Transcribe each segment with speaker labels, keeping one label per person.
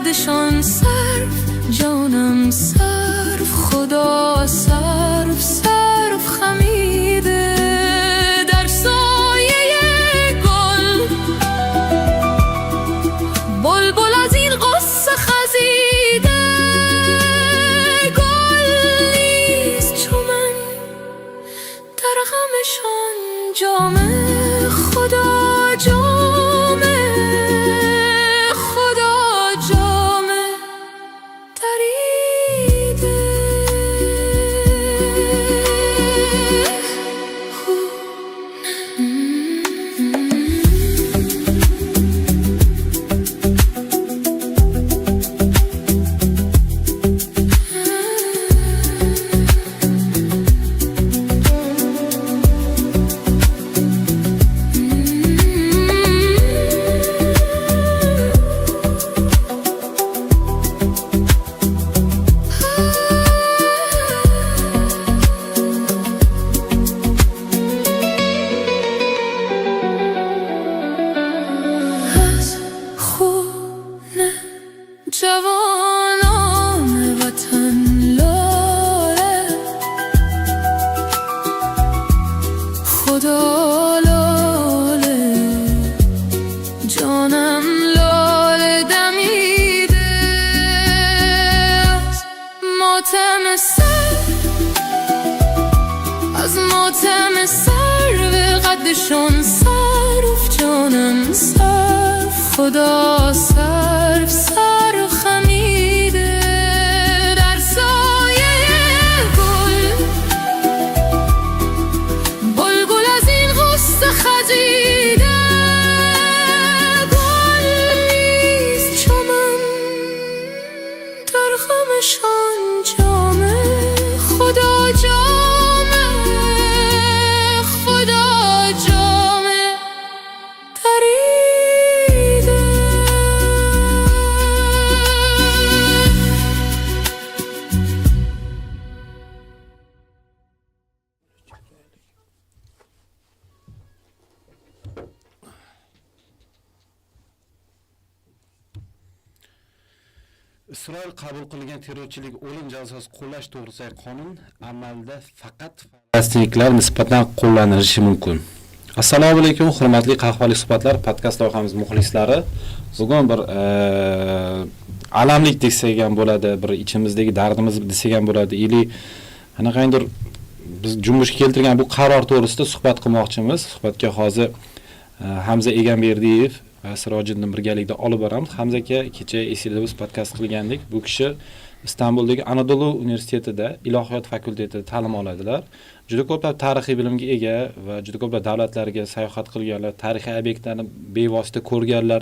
Speaker 1: قدشان صرف جانم صرف خدا صرف صرف خمیده در سایه گل بلبل از این قصه خزیده گل نیست چون من در غمشان جامه خدا جامه جوانان وطن لاله خدا لاله جانم لاله دمیده از ماتم سر از ماتم سر به قدشان صرف جانم صرف خدا صرف صرف خمیده در سایه گل بلبل از این غصه خزیده گل نیست چمن در غمشان جامه خدا جامه خدا جامه دریده
Speaker 2: Isroil qabul qilgan terrorchilik o'lim jazosi qo'llash to'g'risidagi qonun amalda faqat falastinliklar nisbatan qo'llanilishi mumkin. Assalomu alaykum, hurmatli qahvali suhbatlar podkast loyihamiz muxlislari. Bugun bir alamlik desak ham bo'ladi, bir ichimizdagi dardimiz desak ham bo'ladi. Ili qanaqandir biz jumbush keltirgan bu qaror to'g'risida suhbat qilmoqchimiz. Suhbatga hozir Hamza Egamberdiyev Sirojiddin birgalikda olib boramiz. Hamza aka kecha esingizda biz podkast qilgandik. Bu kishi Istanbuldagi Anadolu universitetida ilohiyot fakultetida ta'lim oladilar. Juda ko'plab tarixiy bilimga ega va juda ko'plab davlatlarga sayohat qilganlar, tarixiy obyektlarni bevosita ko'rganlar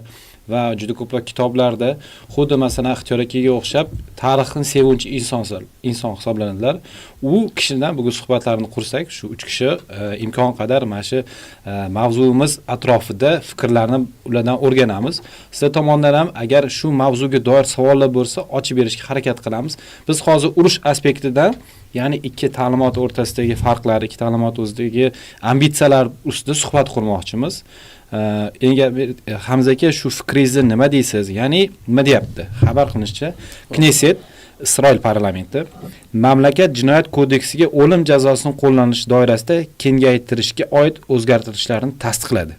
Speaker 2: va juda ko'plab kitoblarda xuddi masalan Ixtiyor akaga o'xshab tarixni sevuvchi inson hisoblanadilar. U kishidan bugun suhbatlarni qursak, shu 3 kishi imkon qadar mana shu mavzuimiz atrofida fikrlarni ulardan o'rganamiz. Sizlar tomonidan ham agar shu mavzuga doir savollar bo'lsa, ochib berishga harakat qilamiz. Biz hozir urush aspektidan, ya'ni ikki ta'limot o'rtasidagi farqlar, ikki ta'limot o'zidagi ambitsiyalar ustida suhbat qurmoqchimiz. Hamza aka, shu fikringizni nima deysiz? Ya'ni nima deyapti? Xabar qilinishicha, Knesset, Isroil parlamenti mamlakat jinoyat kodeksiga o'lim jazosini qo'llanish doirasida kengaytirishga oid o'zgartirishlarni tasdiqladi.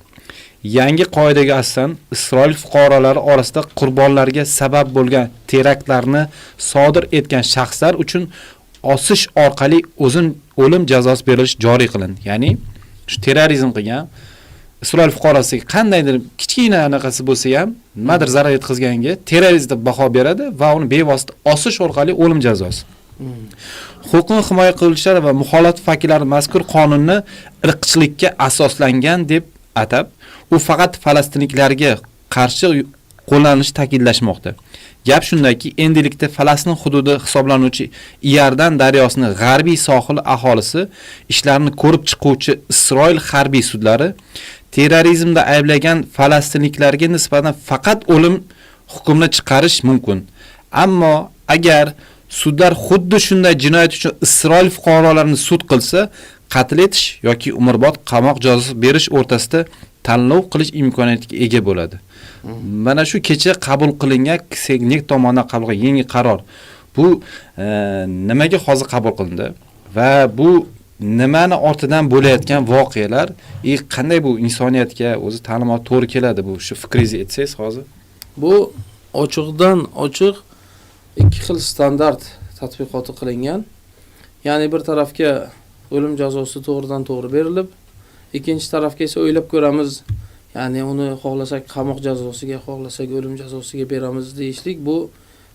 Speaker 2: Yangi qoidaga asosan Isroil fuqarolari orasida qurbonlarga sabab bo'lgan teraktlarni sodir etgan shaxslar uchun osish orqali o'lim jazosi berilishi joriy qilindi. Ya'ni shu terrorizm qilgan Isroil fuqarosiga qandaydir kichkina anaqasi bo'lsa ham, nimadir zarar yetkazganga terrorist deb baho beradi va uni bevosita osish orqali o'lim jazosi. Huquqni himoya qiluvchilar va muxolifat vakillari mazkur qonunni irqchilikka asoslangan deb atab, u faqat falastinliklarga qarshi qo'llanilishi ta'kidlashmoqda. Gap shundaki, endilikda Falastin hududi hisoblanuvchi Iordan daryosining g'arbiy sohili aholisi ishlarini ko'rib chiquvchi Isroil harbiy sudlari terrorizmda ayblagan falastinliklarga nisbatan faqat o'lim hukmini chiqarish mumkin. Ammo agar sudlar xuddi shunday jinoyat uchun Isroil fuqarolarini sud qilsa, qatl etish yoki umrbod qamoq jazosi berish o'rtasida tanlov qilish imkoniyatiga ega bo'ladi. Mana shu kecha qabul qilingan Knesset tomonidan qabul qilingan yangi qaror. Bu nimaga hozir qabul qilindi va bu nimani ortidan bo'layotgan voqealar qanday bu insoniyatga o'zi ta'limot to'g'ri keladi, bu shu fikringizni aytsangiz hozir.
Speaker 3: Bu ochiqdan ochiq ikki xil standart tatbiqoti qilingan. Ya'ni bir tarafga o'lim jazosi to'g'ridan to'g'ri berilib, ikkinchi tarafga esa o'ylab ko'ramiz, ya'ni uni xohlasak qamoq jazosiga, xohlasak o'lim jazosiga beramiz deyishlik bu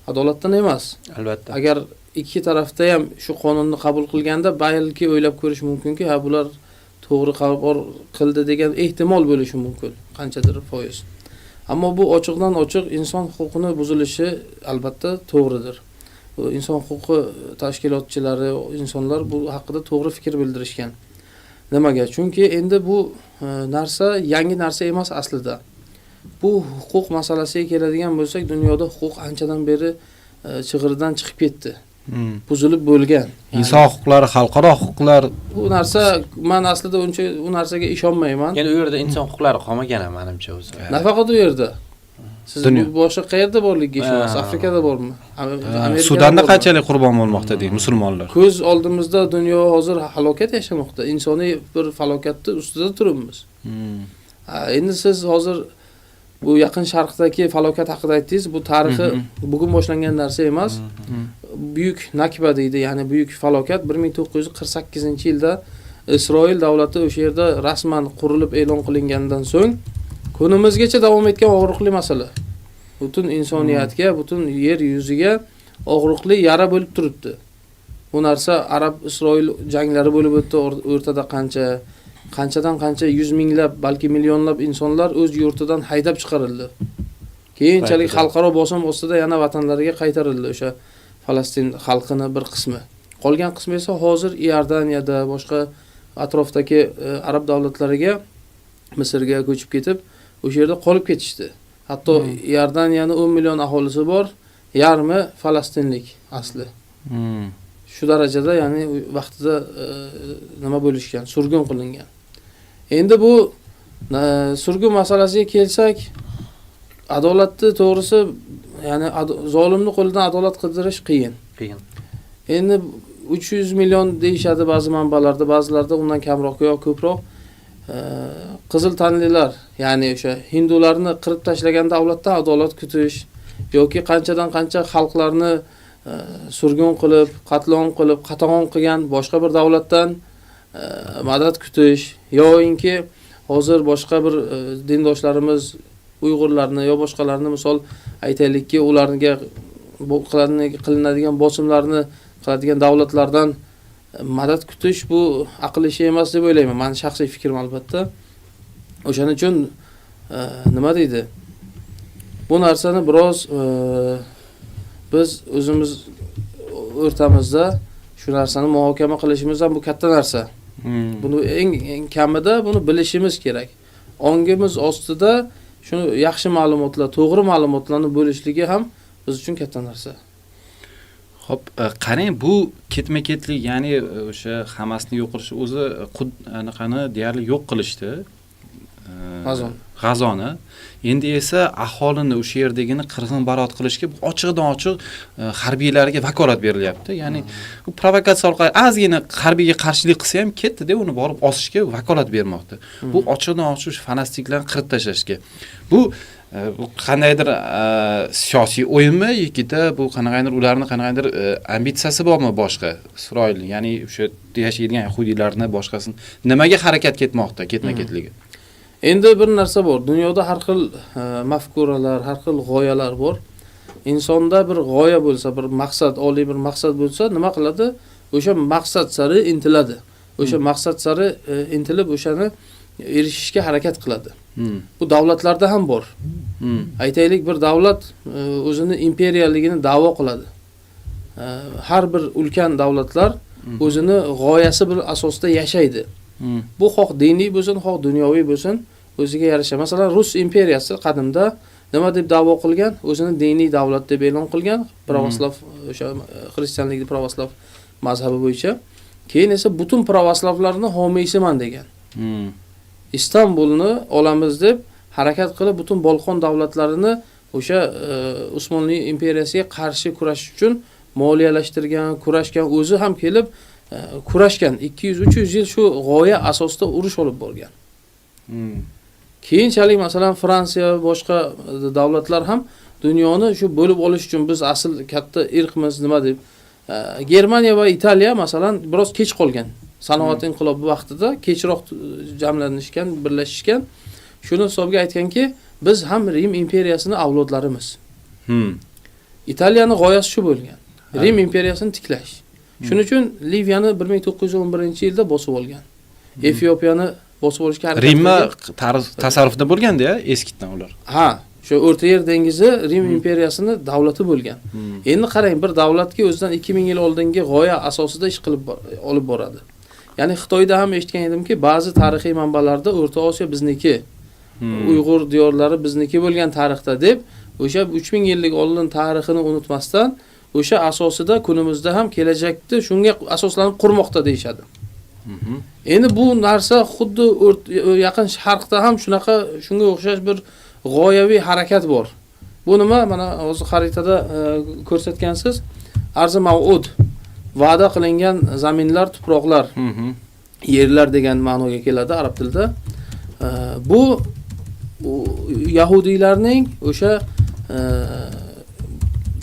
Speaker 3: adolatdan emas.
Speaker 4: Albatta.
Speaker 3: Agar ikki tarafda ham shu qonunni qabul qilganda balki o'ylab ko'rish mumkinki, ha bular to'g'ri qabul qildi degan ehtimol bo'lishi mumkin, qanchadir foiz. Ammo bu ochiqdan ochiq inson huquqini buzilishi albatta to'g'ridir. Inson huquqi tashkilotchilari, insonlar bu haqida to'g'ri fikr bildirishgan. Nimaga? Chunki endi bu narsa yangi narsa emas aslida. Bu huquq masalasiga keladigan bo'lsak, dunyoda huquq anchadan beri chig'iridan chiqib ketdi. Buzilib bo'lgan.
Speaker 2: Inson huquqlari, xalqaro huquqlar,
Speaker 3: bu narsa men aslida uncha u narsaga ishonmayman.
Speaker 4: Ya'ni u yerda inson huquqlari qolmagan ham menimcha o'zi.
Speaker 3: Nafaqat u yerda. Siz
Speaker 2: Dunyo.
Speaker 3: boshqa qayerda borligiga ishonasiz? Afrikada bormi? Amerikada
Speaker 2: Sudanda
Speaker 3: bormi?
Speaker 2: qanchalik qurbon bo'lmoqda deydi musulmonlar.
Speaker 3: Ko'z oldimizda dunyo hozir halokat yashamoqda. Insoniy bir falokatni ustida turibmiz. Endi siz hozir bu yaqin sharqdagi falokat haqida aytdingiz. Bu tarixi bugun boshlangan narsa emas. Buyuk Nakba deydi, ya'ni buyuk falokat 1948-yilda Isroil davlati o'sha yerda rasman qurilib e'lon qilingandan so'ng kunimizgacha davom etgan og'riqli masala. Butun insoniyatga, butun yer yuziga og'riqli yara bo'lib turibdi. Bu narsa Arab-Isroil janglari bo'lib o'tdi, o'rtada qanchadan qancha yuz minglab, balki millionlab insonlar o'z yurtidan haydab chiqarildi. Keyinchalik xalqaro bosim ostida yana vatanlariga qaytarildi o'sha Falastin xalqini bir qismi. Qolgan qismi esa hozir Iordaniyada, boshqa atrofdagi arab davlatlariga, Misrga ko'chib ketib, o'sha yerda qolib ketishdi. Hatto Iordaniyani 10 million aholisi bor, yarmi falastinlik asli. Shu darajada, ya'ni vaqtida nima bo'lishgan, surgun qilingan. Endi bu surgun masalasiga kelsak, adolatni to'g'risi, ya'ni zolimni qo'lidan adolat qidirish qiyin. Endi 300 million deyishadi ba'zi manbalarda, ba'zilarda undan kamroq yoki ko'proq. Qizil tanlilar, ya'ni o'sha hindularni qirib tashlagan davlatdan adolat kutish yoki qanchadan qancha xalqlarni surgun qilib, qatlon qilib, qatag'on qilgan boshqa bir davlatdan madad kutish yoinki hozir boshqa bir dindoshlarimiz Uyg'urlarni yo boshqalarni misol aytaylikki, ularga qilinadigan bosimlarni qiladigan davlatlardan madad kutish bu aql ishi emas deb o'ylayman. Men shaxsiy fikrim albatta. O'shaning uchun nima deydi? Bu narsani biroz biz o'zimiz o'rtamizda shu narsani muhokama qilishimiz ham bu katta narsa. Buni eng kamida buni bilishimiz kerak. Ongimiz ostida shuni yaxshi ma'lumotlar, to'g'ri ma'lumotlarni bo'lishligi ham biz uchun katta narsa.
Speaker 2: Xo'p, qarang, bu ketma-ketlik, ya'ni o'sha Hamasni yo'q qilish o'zi anaqani deyarli yo'q qilishdi. G'azoni. Endi esa aholini o'sha yerdagini qirg'in-barot qilishga ochiqdan ochiq harbiylarga vakolat berilyapti. Ya'ni u provokatsiya orqali ozgina harbiyga qarshilik qilsa ham ketdi-da, uni borib osishga vakolat bermoqda. Bu ochiqdan ochiq falastinliklarni qirib tashlashga. Bu qandaydir siyosiy o'yinmi yokida bu qanaqadir ularning qanaqadir ambitsiyasi bormi boshqa? Isroil, ya'ni o'sha yashaydigan yahudiylarni boshqasini nimaga harakat ketmoqda, ketma-ketligi?
Speaker 3: Endi bir narsa bor. Dunyoda har xil mafkuralar, har xil g'oyalar bor. Insonda bir g'oya bo'lsa, bir maqsad, oliy bir maqsad bo'lsa, nima qiladi? O'sha maqsad sari intiladi. O'sha maqsad sari intilib o'shani erishishga harakat qiladi. Bu davlatlarda ham bor. Aytaylik, bir davlat o'zini imperiyaligini da'vo qiladi. Har bir ulkan davlatlar o'zini g'oyasi bir asosida yashaydi. Bu xoh diniy bo'lsin, xoh dunyoviy bo'lsin, o'ziga yarasha. Masalan, Rus imperiyasi qadimda nima deb da'vo qilgan? O'zini diniy davlat deb e'lon qilgan, pravoslav o'sha xristianlikni pravoslav mazhabi bo'yicha. Keyin esa butun pravoslavlarning homiysiman degan. Istanbulni olamiz deb harakat qilib butun Bolqon davlatlarini o'sha Usmonli imperiyasiga qarshi kurashish uchun moliyalashtirgan, kurashgan, o'zi ham kelib kurashgan. 200-300 yil shu g'oya asosida urush olib borgan. Keyinchalik masalan Fransiya va boshqa davlatlar ham dunyoni shu bo'lib olish uchun biz asl katta irqmiz nima deb Germaniya va Italiya masalan biroz kech qolgan. Sanoat inqilobi vaqtida kechroq jamlanishgan, birlashishgan. Shuni hisobga aytganki, biz ham Rim imperiyasining avlodlarimiz. Italiyaning g'oyasi shu bo'lgan. Rim imperiyasini tiklash. Shuning uchun Liviyani 1911-yilda bosib olgan. Efiopiyani bosib olishga harakat qilgan.
Speaker 2: Rimma tasarrufida bo'lganda-ya, eskitdan ular.
Speaker 3: Ha, shu O'rta Yer dengizi Rim imperiyasining davlati bo'lgan. Endi qarang, bir davlatga o'zidan 2000 yil oldingi g'oya asosida ish qilib olib boradi. Ya'ni Xitoyda ham eshitgan edimki, ba'zi tarixiy manbalarda O'rta Osiyo bizniki, Uyg'ur diyorlari bizniki bo'lgan tarixda deb, o'sha 3000 yillik oldin tarixini unutmasdan, o'sha asosida kunimizda ham kelajakda shunga asoslanib qurmoqda deyshadi. Endi bu narsa xuddi yaqin Sharqda ham shunaqa shunga o'xshash bir g'oyaviy harakat bor. Bu nima? Mana hozir xaritada ko'rsatgansiz. Arzi mav'ud, va'da qilingan zaminlar, tuproqlar, yerlar degan ma'noga keladi arab tilida. Bu yahudiylarning o'sha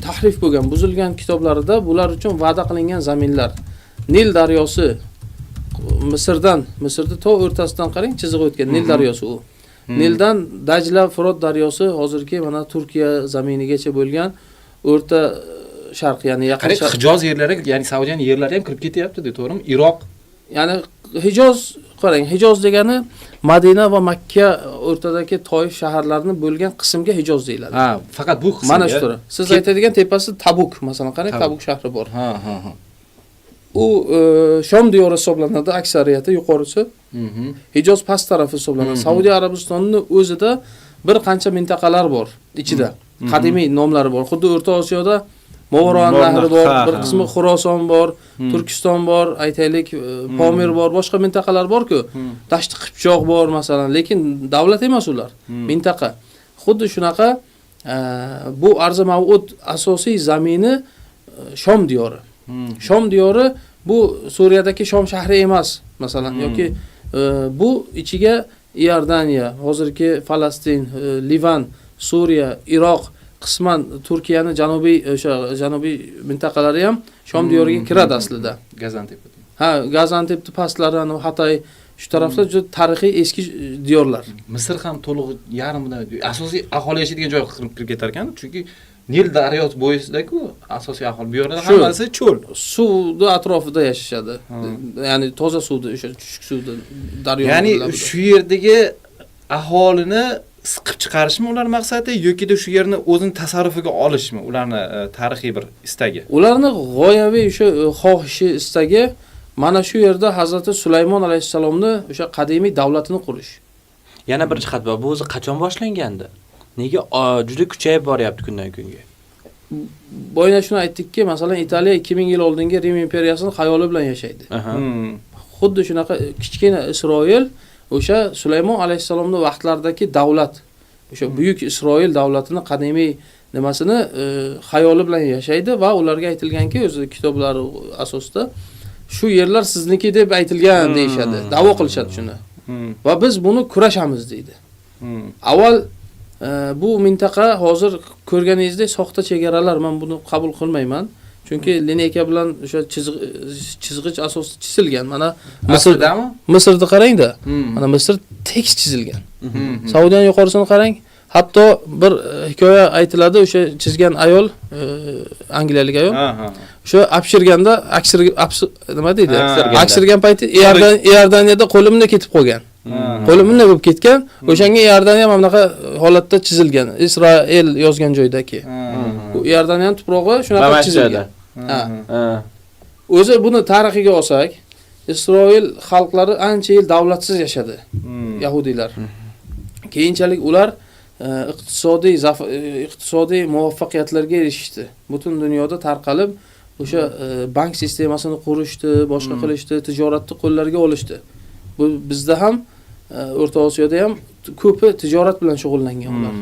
Speaker 3: tahrif bo'lgan, buzilgan kitoblarida bular uchun va'da qilingan zaminlar. Nil daryosi Misrda to o'rtasidan qarang, chizig'i o'tgan Nil daryosi u. Nildan Dajla, Firot daryosi hozirgi mana Turkiya zaminigacha bo'lgan o'rta Sharq, ya'ni yaqin Sharq.
Speaker 2: Hijoz yerlari, ya'ni Saudiyaning yerlari ham kirib ketyapti-da, to'g'rimi? Iroq,
Speaker 3: ya'ni Hijoz, qarang, Hijoz degani Madina va Makka o'rtadagi Toif shaharlarini bo'lgan qismga Hijoz deyiladi.
Speaker 2: Ha, faqat bu qism.
Speaker 3: Mana shu. Siz aytadigan tepasi Tabuk, masalan, qarang, Tabuk shahri bor.
Speaker 2: Ha.
Speaker 3: U Shom diyori hisoblanadi, aksariyati yuqorisi. Hijoz past tarafi hisoblanadi. Saudiya Arabistonining o'zida bir qancha mintaqalar bor ichida. Qadimiy nomlari bor. Xuddi O'rta Osiyoda Movaron nahri bor, bir qismi Xuroson bor, Turkiston bor, aytaylik Pomir bor, boshqa mintaqalar bor-ku. Dashti Qipchoq bor masalan, lekin davlat emas ular, mintaqa. Xuddi shunaqa bu Arzi Mav'ud asosiy zamini Shom diyori. Shom diyori bu Suriyadagi Shom shahri emas, masalan, yoki bu ichiga Iordaniya, hozirgi Falastin, Livan, Suriya, Iroq, qisman Turkiyani janubiy mintaqalari ham Shom diyoriga kiradi aslida.
Speaker 2: Gazantep.
Speaker 3: Ha, Gazantepning pastlari, Hatay, shu taraflar juda tarixiy eski diyorlar.
Speaker 2: Misr ham to'liq yarmidan asosiy aholi yashaydigan joyga kirib ketar ekan, chunki Nil daryosi bo'yisida-ku asosiy aholi. Bu yerda hammasi cho'l.
Speaker 3: Suvni atrofida yashashadi. Ya'ni toza suvda, o'sha chuchuk suvda, daryo.
Speaker 2: Ya'ni shu yerdagi aholini siqib chiqarishmi ular maqsadi yoki shu yerni o'zini tasarrufiga olishmi ularni tarixiy bir istagi?
Speaker 3: Ularning g'oyaviy o'sha xohishi, istagi mana shu yerda Hazrati Sulaymon alayhisalomni o'sha qadimiy davlatini qurish.
Speaker 4: Yana bir jihat bor. Bu o'zi qachon boshlangandi? Nega juda kuchayib boryapti kundan kunga?
Speaker 3: Boyna shuni aytdikki, masalan Italiya 2000 yil oldingi Rim imperiyasini xayoli bilan yashaydi. Xuddi shunaqa kichkina Isroil o'sha Sulaymon alayhisalomning vaqtlaridagi davlat, o'sha buyuk Isroil davlatining qadimiy nimasini xayoli bilan yashaydi va ularga aytilganki, o'zi kitoblari asosida shu yerlar sizniki deb aytilgan deyshadi, da'vo qilishadi shuni. Va biz buni kurashamiz deydi. Avval bu mintaqa hozir ko'rganingizdek soxta chegaralar, men buni qabul qilmayman. Chunki lineyka bilan o'sha chizg'ich asosida chizilgan. Mana Misrda qarang-da. Mana Misr tekis chizilgan. Saudiyaning yuqorisini qarang. Hatto bir hikoya aytiladi, o'sha chizgan ayol, angliyalik ayol. O'sha apshirganda, nima deydi? Aksirgan payti Iordaniyada qo'limda ketib qolgan. Qo'li bunday bo'lib ketgan. O'shanga Iordaniya ham bunaqa holatda chizilgan. Isroil yozgan joydagi. Bu Iordaniya tuprog'i shunaqa chizilgan. Ha. O'zi buni tarixiga olsak, Isroil xalqlari ancha yil davlatsiz yashadi. Yahudiylar. Keyinchalik ular iqtisodiy muvaffaqiyatlarga erishdi. Butun dunyoda tarqalib, o'sha bank sistemasini qurishdi, boshqa qilishdi, tijoratni qo'llariga olishdi. Bu bizda ham O'rta Osiyoda ham ko'pi tijorat bilan shug'ullangan ular.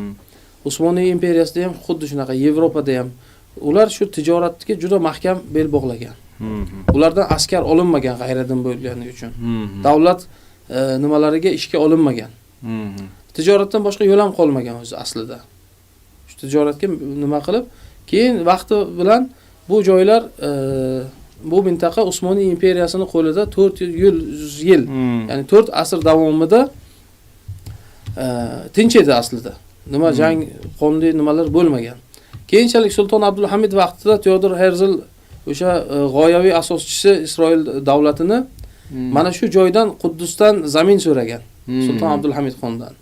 Speaker 3: Usmoniy imperiyasida ham xuddi shunaqa, Yevropada ham ular shu tijoratga juda mahkam bel bog'lagan. Ulardan askar olinmagan g'ayridin bo'lgani uchun. Davlat nimalariga ishga olinmagan. Tijoratdan boshqa yo'l ham qolmagan o'zi aslida. Shu tijoratga nima qilib, keyin vaqti bilan bu joylar bu mintaqa Usmoniy imperiyasining qo'lida 400 yil, ya'ni 4 asr davomida tinch edi aslida. Nima jang, qonli nimalar bo'lmagan. Keyinchalik Sulton Abdulhamid vaqtida Teodor Herzl o'sha g'oyaviy asoschisi Isroil davlatini mana shu joydan Quddusdan zamin so'ragan Sulton Abdulhamid xondan.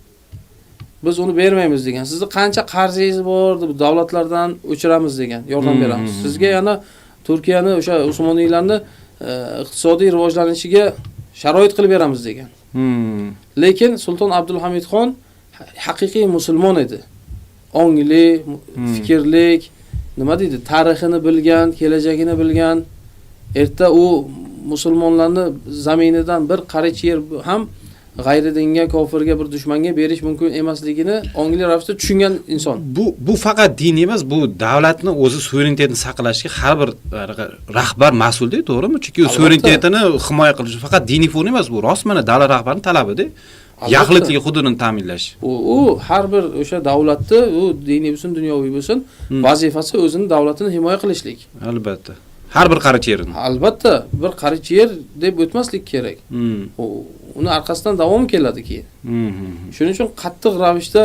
Speaker 3: Biz uni bermaymiz degan. Sizni qancha qarzingiz bor, bu davlatlardan o'chiramiz degan, yordam beramiz. Sizga yana Turkiyani o'sha Usmoniylarni iqtisodiy rivojlanishiga sharoit qilib beramiz degan. Lekin Sulton Abdulhamid xon haqiqiy musulmon edi. Ongli, fikrlik, nima deydi, tarixini bilgan, kelajagini bilgan. Erta u musulmonlarni zaminidan bir qarich yer ham g'ayridinga, kofirga, bir dushmanga berish mumkin emasligini ongli ravishda tushungan inson.
Speaker 2: Bu faqat din emas, bu davlatni o'zi suverenitetini saqlashga har bir rahbar mas'ulda, to'g'rimi? Chunki suverenitetini himoya qilish faqat diniy forma emas, bu rostmana davlat rahbarining talabida. Yaxlitligi hududini ta'minlash.
Speaker 3: U har bir o'sha davlatni, u diniy bo'lsin, dunyoviy bo'lsin, vazifasi o'zining davlatini himoya qilishlik.
Speaker 2: Albatta. Har bir qarich yerini.
Speaker 3: Albatta, bir qarich yer deb o'tmaslik kerak. Uni arkasidan davom keladi keyin. Shuning uchun qattiq ravishda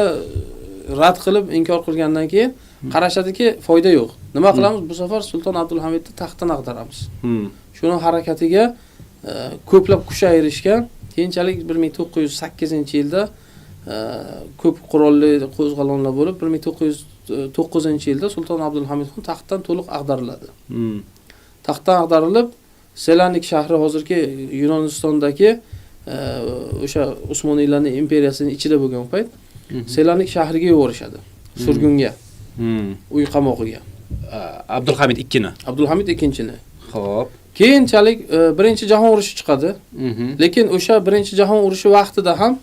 Speaker 3: rad qilib, inkor qilgandan keyin qarashadiki, foyda yo'q. Nima qilamiz? Bu safar Sulton Abdulhamidni taxtdan ag'daramiz. Shuni harakatiga ko'plab kuch ayirishgan. Keyinchalik 1908-yilda ko'p qurolli qo'zg'olonlar bo'lib, 1909-yilda Sulton Abdulhamid xon taxtdan to'liq ag'dariladi. Taxtdan ag'darilib, Selanik shahri hozirgi Yunonistondagi o'sha Usmoniylarning imperiyasining ichida bo'lgan payt Selanik shahriga yuborishadi. Surgunga. Uy qamog'iga.
Speaker 2: Abdulhamid 2ni.
Speaker 3: Abdulhamid 2-ni.
Speaker 2: Xo'p.
Speaker 3: Keyinchalik Birinchi jahon urushi chiqadi. Lekin o'sha Birinchi jahon urushi vaqtida ham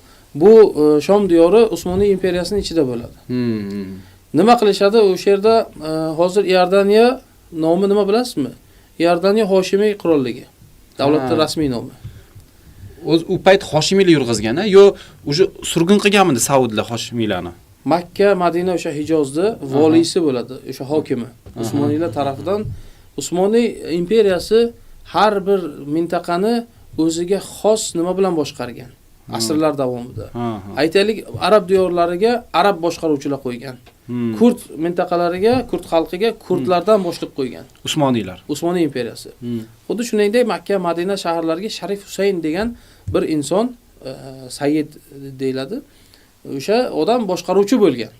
Speaker 3: bu Shom diyori Usmoniy imperiyasining ichida bo'ladi. Nima qilishadi? O'sha yerda hozir Iordaniya nomi nima bilasizmi? Iordaniya Hoshimiy qirolligi. Davlatning rasmiy nomi.
Speaker 2: U payt Hoshimiylar yurg'izgan-a, yo o'sha surgun qilganmidi Saudlar Hoshimiylarni?
Speaker 3: Makka, Madina o'sha Hijozda voliysi bo'ladi, o'sha hokimi. Usmoniylar tarafidan Usmoniy imperiyasi har bir mintaqani o'ziga xos nima bilan boshqargan asrlar davomida. Aytaylik, arab diyorlariga arab boshqaruvchilar qo'ygan. Kurd mintaqalariga, kurd xalqiga kurdlardan boshliq qo'ygan.
Speaker 2: Usmoniylar.
Speaker 3: Usmoniy imperiyasi. Xuddi shuningdek Makka, Madina shaharlariga Sharif Husayn degan bir inson, Sayyid deyiladi. O'sha odam boshqaruvchi bo'lgan.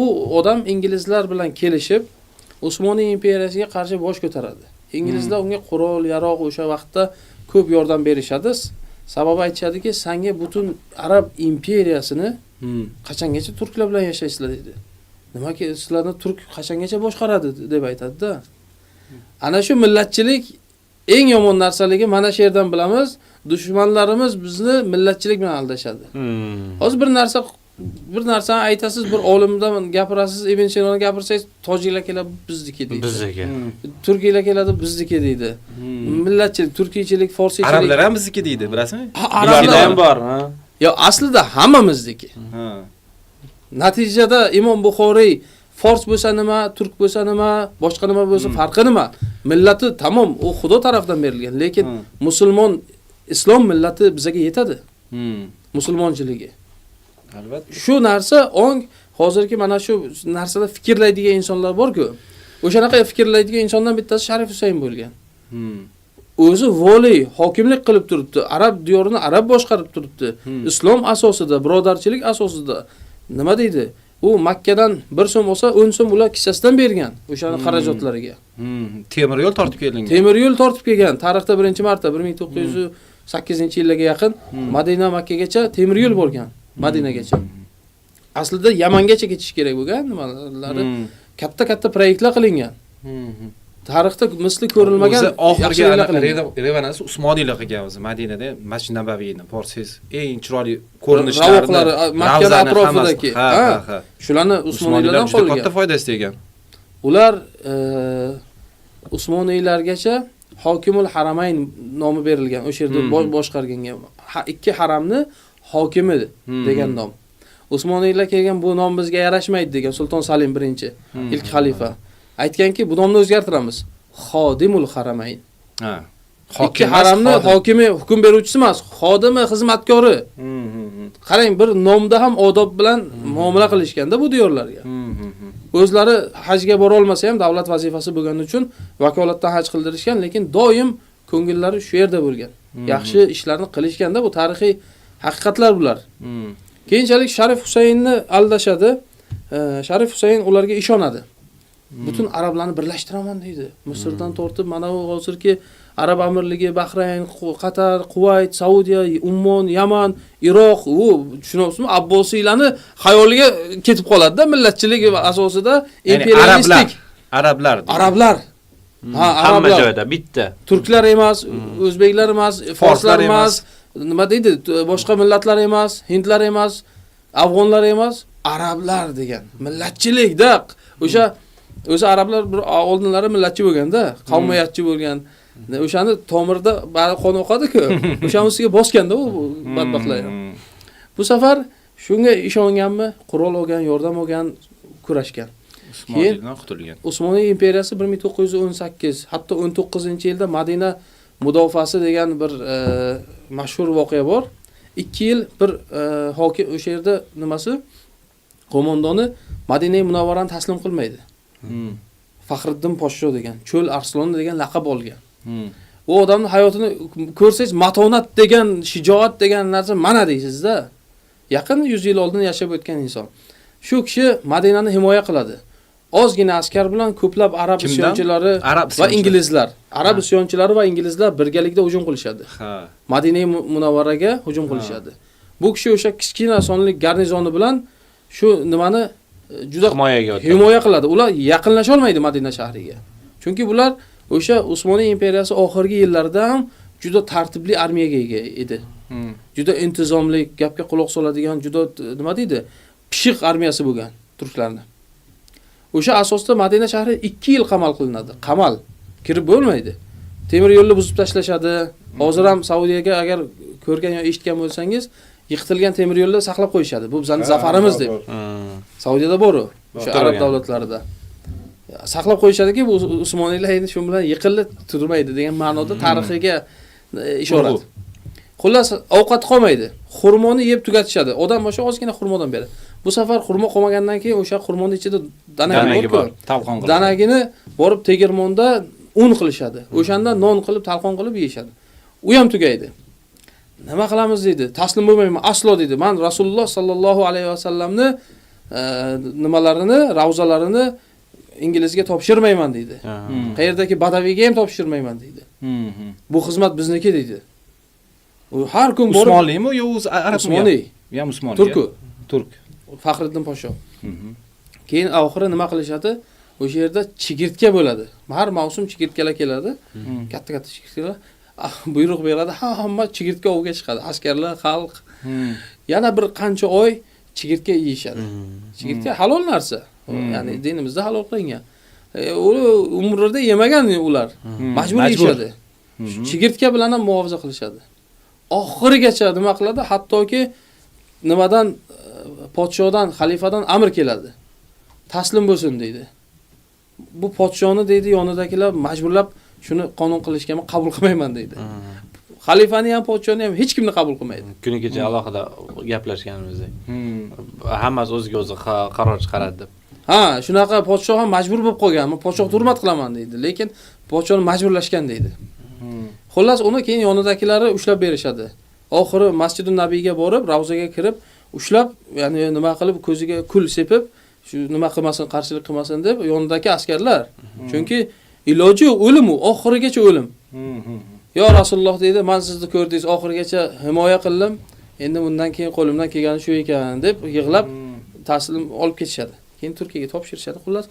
Speaker 3: U odam inglizlar bilan kelishib Usmoniy imperiyasiga qarshi bosh ko'taradi. Inglizlar unga qurol, yarog' o'sha vaqtda ko'p yordam berishadi. Sababi aytishadiki, senga butun arab imperiyasini qachongacha turklar bilan yashaysizlar dedi. Nimaki sizlarni turk qachongacha boshqaradi deb aytadi-da. Ana shu millatchilik eng yomon narsaligi mana shu yerdan bilamiz. Dushmanlarimiz bizni millatchilik bilan aldashadi. Hozir bir narsani aytasiz, bir olimdan gapirasiz, Ibn Sinoni gapirsangiz, tojiklar keladi bizniki deydi.
Speaker 4: Bizniki.
Speaker 3: Turkiylar keladi bizniki deydi. Millatchilik, turkiychilik, forsiychilik.
Speaker 2: Arablar ham bizniki deydi, bilasizmi?
Speaker 3: Arablar
Speaker 4: ham bor, ha.
Speaker 3: Yo, aslida hammamizniki. Natijada Imom Buxoriy fors bo'lsa nima, turk bo'lsa nima, boshqa nima bo'lsa farqi nima? Millati tamom, u Xudo tomonidan berilgan, lekin musulmon islom millati bizga yetadi. Musulmonchiligi.
Speaker 2: Albatta.
Speaker 3: Shu narsa hozirgi mana shu narsada fikrlaydigan insonlar bor-ku. O'shanaqa fikrlaydigan insondan bittasi Sharif Husayn bo'lgan. o'zi voliy hokimlik qilib turibdi. Arab diyorini arab boshqarib turibdi. Islom asosida, birodarchilik asosida. Nima deydi? U Makkadan 1 so'm olsa 10 so'm ular kissasidan bergan o'shaning xarajatlariga.
Speaker 2: Temir yo'l tortib kelingan.
Speaker 3: Temir yo'l tortib kelgan. Tarixda birinchi marta 1908-yillarga yaqin Madina Makkagacha temir yo'l bo'lgan. Madinagacha. Aslida Yamangacha ketish kerak bo'lgan nimalari. Katta proyektlar qilingan. Tarixda misli ko'rilmagan
Speaker 2: oxirgi revanasi Usmoniylar qilgan o'zi Madinada Masjid Nabaviyni borsangiz eng chiroyli ko'rinishlari
Speaker 3: Makka atrofidagi. Ha. Shularni Usmoniylardan
Speaker 2: juda
Speaker 3: qolgan.
Speaker 2: katta foydasi tegan.
Speaker 3: Ular Usmoniylargacha Hokimul Haramayn nomi berilgan. O'sha yerda boshqarganga. Ikki haramni hokimi degan nom. Usmoniylar kelgan bu nom bizga yarashmaydi degan Sulton Salim birinchi, ilk xalifa. Aytganki, bu nomni o'zgartiramiz. Xodimul Haramayn.
Speaker 2: Ha.
Speaker 3: Ikki haramni hokimi, hukm beruvchisi emas, xodimi, xizmatkori. Qarang, bir nomda ham odob bilan muomala qilishganda bu diyorlarga. O'zlari hajga bora olmasa ham davlat vazifasi bo'lgani uchun vakolatdan haj qildirishgan, lekin doim ko'ngillari shu yerda bo'lgan. Yaxshi ishlarni qilishganda bu tarixiy haqiqatlar bular. Keyinchalik Sharif Husaynni aldashadi. Sharif Husayn ularga ishonadi. Butun arablarni birlashtiraman deydi. Misrdan tortib mana u hozirgi Arab amirligi, Bahrayn, Qatar, Kuvayt, Saudiya, Ummon, Yaman, Iroq, u tushunasizmi? Abbosiylarni xayoliga ketib qoladi-da, millatchilik asosida imperialistik
Speaker 2: arablar.
Speaker 3: Arablar. Ha,
Speaker 4: hamma joyda bitta.
Speaker 3: Turklar emas, o'zbeklar emas, forslar emas, nima deydi? Boshqa millatlar emas, hindlar emas, afg'onlar emas, arablar degan. Millatchilikda o'sha arablar bir oldinlari millatchi bo'lganda, qavmiyatchi bo'lgan. O'shani tomirda bari qon oqadi-ku. O'shaning ustiga bosganda u badbaxtlar ham. Bu safar shunga ishonganmi? Qurol olgan, yordam olgan, kurashgan.
Speaker 2: Usmoniylardan qutulgan.
Speaker 3: Usmoniy imperiyasi 1918, hatto 19-yilda Madina mudofaasi degan bir mashhur voqea bor. 2 yil bir hokim o'sha yerda nimasi qo'mondoni Madina Munavvarani taslim qilmaydi. Faxriddin poshsho degan, Cho'l Arsloni degan laqab olgan. U odamning hayotini ko'rsangiz, matonat degan, shijoat degan narsa mana deysiz-da. Yaqin 100 yil oldin yashab o'tgan inson. Shu kishi Madinani himoya qiladi. Ozgina askar bilan ko'plab arab isyonchilari va inglizlar, arab isyonchilari va inglizlar birgalikda hujum qilishadi. Ha. Madina Munavvaraga hujum qilishadi. Bu kishi o'sha kichkina sonli garnizoni bilan shu nimani juda himoya qiladi. Ular yaqinlasha olmaydi Madina shahriga. Chunki bular o'sha Usmoniy imperiyasi oxirgi yillarda ham juda tartibli armiyaga ega edi. Juda intizomli, gapga quloq soladigan, juda nima deydi? Pishiq armiyasi bo'lgan turklarni. O'sha asosda Madina shahri 2 yil qamal qilinadi. Qamal kirib bo'lmaydi. Temir yo'lni buzib tashlashadi. Hozir ham Saudiyaga agar ko'rgan yo eshitgan bo'lsangiz, yiqitilgan temir yo'lni saqlab qo'yishadi. Bu bizning zafarimiz deb. Saudiyada bor u, o'sha arab davlatlarida. Saqlab qo'yishadiki, bu Usmoniylar endi shu bilan yiqilib turmaydi degan ma'noda tarixiga ishorat. Xullas, ovqat qolmaydi. Xurmoni yeb tugatishadi. Odam boshi ozgina xurmodan beradi. Bu safar xurmo qolmagandan keyin o'sha xurmoning ichida danagi bor.
Speaker 2: Talqon qiladi.
Speaker 3: Danagini borib tegirmonda un qilishadi. O'shanda non qilib, talqon qilib yeyishadi. U ham tugaydi. Nima qilamiz deydi? Taslim bo'lmayman aslo deydi. Men Rasululloh sallallohu alayhi va sallamni nimalarini, ravzalarini inglizga topshirmayman deydi. Qayerdagi badaviyga ham topshirmayman deydi. Bu xizmat bizniki deydi. U har kun borib
Speaker 2: Usmonlimi yo o'zi arab
Speaker 3: Usmoniy.
Speaker 2: Ham Usmoniy.
Speaker 3: Turk. Faxriddin poshsho. Keyin oxiri nima qilishadi? O'sha yerda chigirtka bo'ladi. Har mavsum chigirtkalar keladi. Katta-katta chigirtkalar. Buyruq beradi. Hamma chigirtka ovga chiqadi. Askarlar, xalq. Yana bir qancha oy chigirtka yeyishadi. Chigirtka halol narsa. Ya'ni dinimizda halol qilingan. Umrida yemagan ular. Majbur yeyishadi. Chigirtka bilan ham muofaza qilishadi. Oxirigacha nima qiladi? Hattoki nimadan podshodan, xalifadan amr keladi. Taslim bo'lsin deydi. Bu podshoni deydi yonidagilar majburlab shuni qonun qilishga qabul qilmayman deydi. Xalifani ham, podshoni ham hech kimni qabul qilmaydi.
Speaker 4: Kuni kecha alohida gaplashganimizdek. Hammasi o'ziga o'zi qaror chiqaradi deb.
Speaker 3: Ha, shunaqa podsho ham majbur bo'lib qolgan. Men podshohni hurmat qilaman deydi, lekin podshoni majburlashgan deydi. Xullas uni keyin yonidagilari ushlab berishadi. Oxiri Masjidun Nabiyga borib, ravzaga kirib, ushlab, ya'ni nima qilib ko'ziga kul sepib, shu nima qilmasin, qarshilik qilmasin deb yonidagi askarlar. Chunki iloji yo'q, o'lim u, oxirigacha o'lim. Yo Rasululloh deydi, men sizni ko'rdingiz, oxirigacha himoya qildim. Endi bundan keyin qo'limdan kelgani shu ekan deb yig'lab taslim olib ketishadi. Keyin Turkiyaga topshirishadi. Xullas,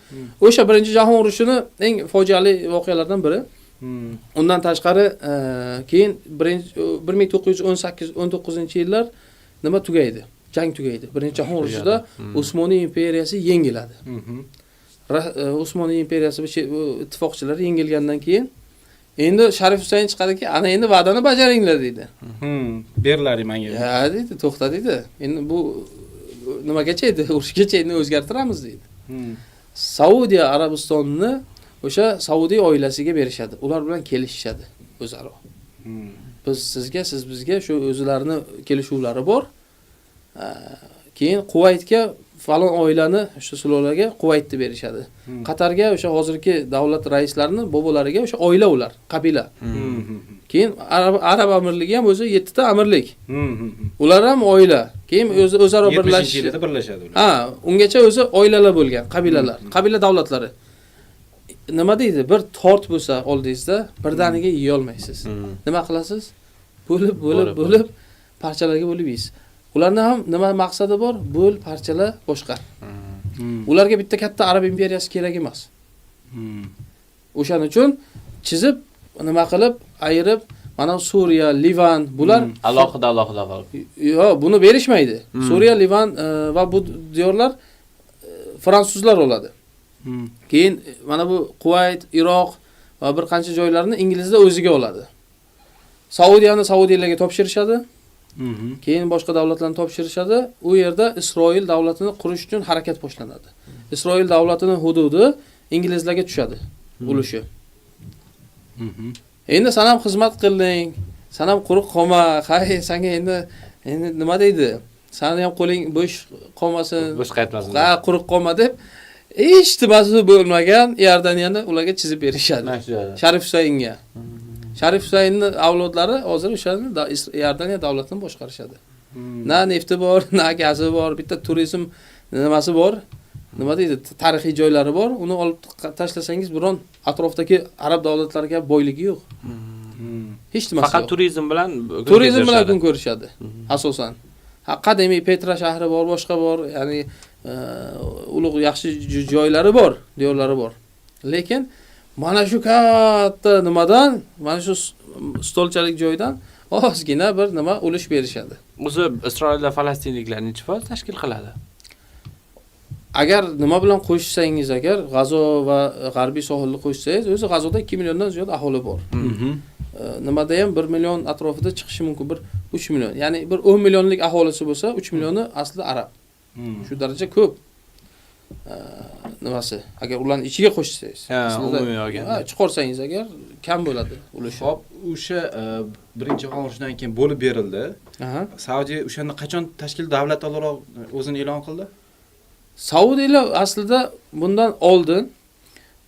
Speaker 3: o'sha Birinchi jahon urushini eng fojiali voqealardan biri. Undan tashqari keyin 1918-19 nima tugaydi? Jang tugaydi. Birinchi jahon urushida Usmoniy imperiyasi yengiladi. Usmoniy imperiyasi ittifoqchilari yengilgandan keyin endi Sharif Husayn chiqadiki, ana endi va'dani bajaringlar deydi.
Speaker 2: Berlaring menga.
Speaker 3: Ya deydi, to'xta deydi. Endi bu nimagacha edi? Urushgacha endi o'zgartiramiz deydi. Saudiya Arabistonni o'sha Saudiya oilasiga berishadi. Ular bilan kelishishadi o'zaro. Biz sizga, siz bizga shu o'zlarini kelishuvlari bor. Keyin Quvaytga falon oilani, o'sha sulolaga Quvaytni berishadi. Qatarga o'sha hozirgi davlat raislarining bobolariga o'sha oila ular, qabila. Keyin Arab amirligi ham o'zi 7 ta amirlik. Ular ham oila. Keyin o'zaro birlashishadi.
Speaker 2: Birlashadi ular.
Speaker 3: Ha, ungacha o'zi oilalar bo'lgan, qabilalar, qabila davlatlari. Nima deydi? Bir tort bo'lsa oldingizda, birdaniga yeya olmaysiz. Nima qilasiz? Bo'lib parchalarga bo'lib yeysiz. Ularning ham nima maqsadi bor? Bo'l, parchalar, boshqar. Ularga bitta katta Arab imperiyasi kerak emas. O'shaning uchun chizib, nima qilib, ayirib, mana Suriya, Livan, bular
Speaker 4: alohida qilib.
Speaker 3: Yo'q, buni berishmaydi. Suriya, Livan va bu diyorlar fransuzlar oladi. Keyin mana bu Quvayt, Iroq va bir qancha joylarni inglizlar o'ziga oladi. Saudiyani Saudiyalarga topshirishadi. Keyin boshqa davlatlarni topshirishadi. U yerda Isroil davlatini qurish uchun harakat boshlanadi. Isroil davlatining hududi inglizlarga tushadi, ulushi. Endi sen ham xizmat qilding, sen ham quruq qolma, hay, senga endi nima deydi? Seni ham qo'ling bo'sh qolmasin,
Speaker 4: bo'sh qaytmasin.
Speaker 3: Ha, quruq qolma deb hech nimasi bo'lmagan Iordaniyani ularga chizib berishadi. Sharif Husaynga. Sharif Husaynning avlodlari hozir o'shani Iordaniya davlatini boshqarishadi. Na nefti bor, na gazi bor, bitta turizm nimasi bor. Nima deydi? Tarixiy joylari bor. Uni olib tashlasangiz biron atrofdagi arab davlatlariga boyligi yo'q. Hech nimasi yo'q.
Speaker 4: Faqat turizm bilan
Speaker 3: kun ko'rishadi. Asosan. Qadimiy Petra shahri bor, boshqa bor, ya'ni ulug' yaxshi joylari bor, diyorlari bor. Lekin mana shu katta nimadan, mana shu stolchalik joydan ozgina bir nima ulush berishadi.
Speaker 4: O'zi Isroilda falastinliklar necha foiz tashkil qiladi?
Speaker 3: Agar nima bilan qo'shsangiz, agar G'azo va g'arbiy sohilni qo'shsangiz, o'zi G'azoda 2 milliondan ziyod aholi bor. Nimada ham 1 million atrofida chiqishi mumkin, bir 3 million. Ya'ni bir 10 millionlik aholisi bo'lsa, 3 millioni aslida arab. Shu daraja ko'p. Nimasi? Agar ularni ichiga qo'shsangiz,
Speaker 4: umumiy olganda,
Speaker 3: chiqarsangiz agar kam bo'ladi ulushi.
Speaker 2: Xo'p, o'sha birinchi jahon urushidan keyin bo'lib berildi. Saudiya o'shanda qachon tashkil davlat o'laroq o'zini e'lon qildi?
Speaker 3: Saudiyalar aslida bundan oldin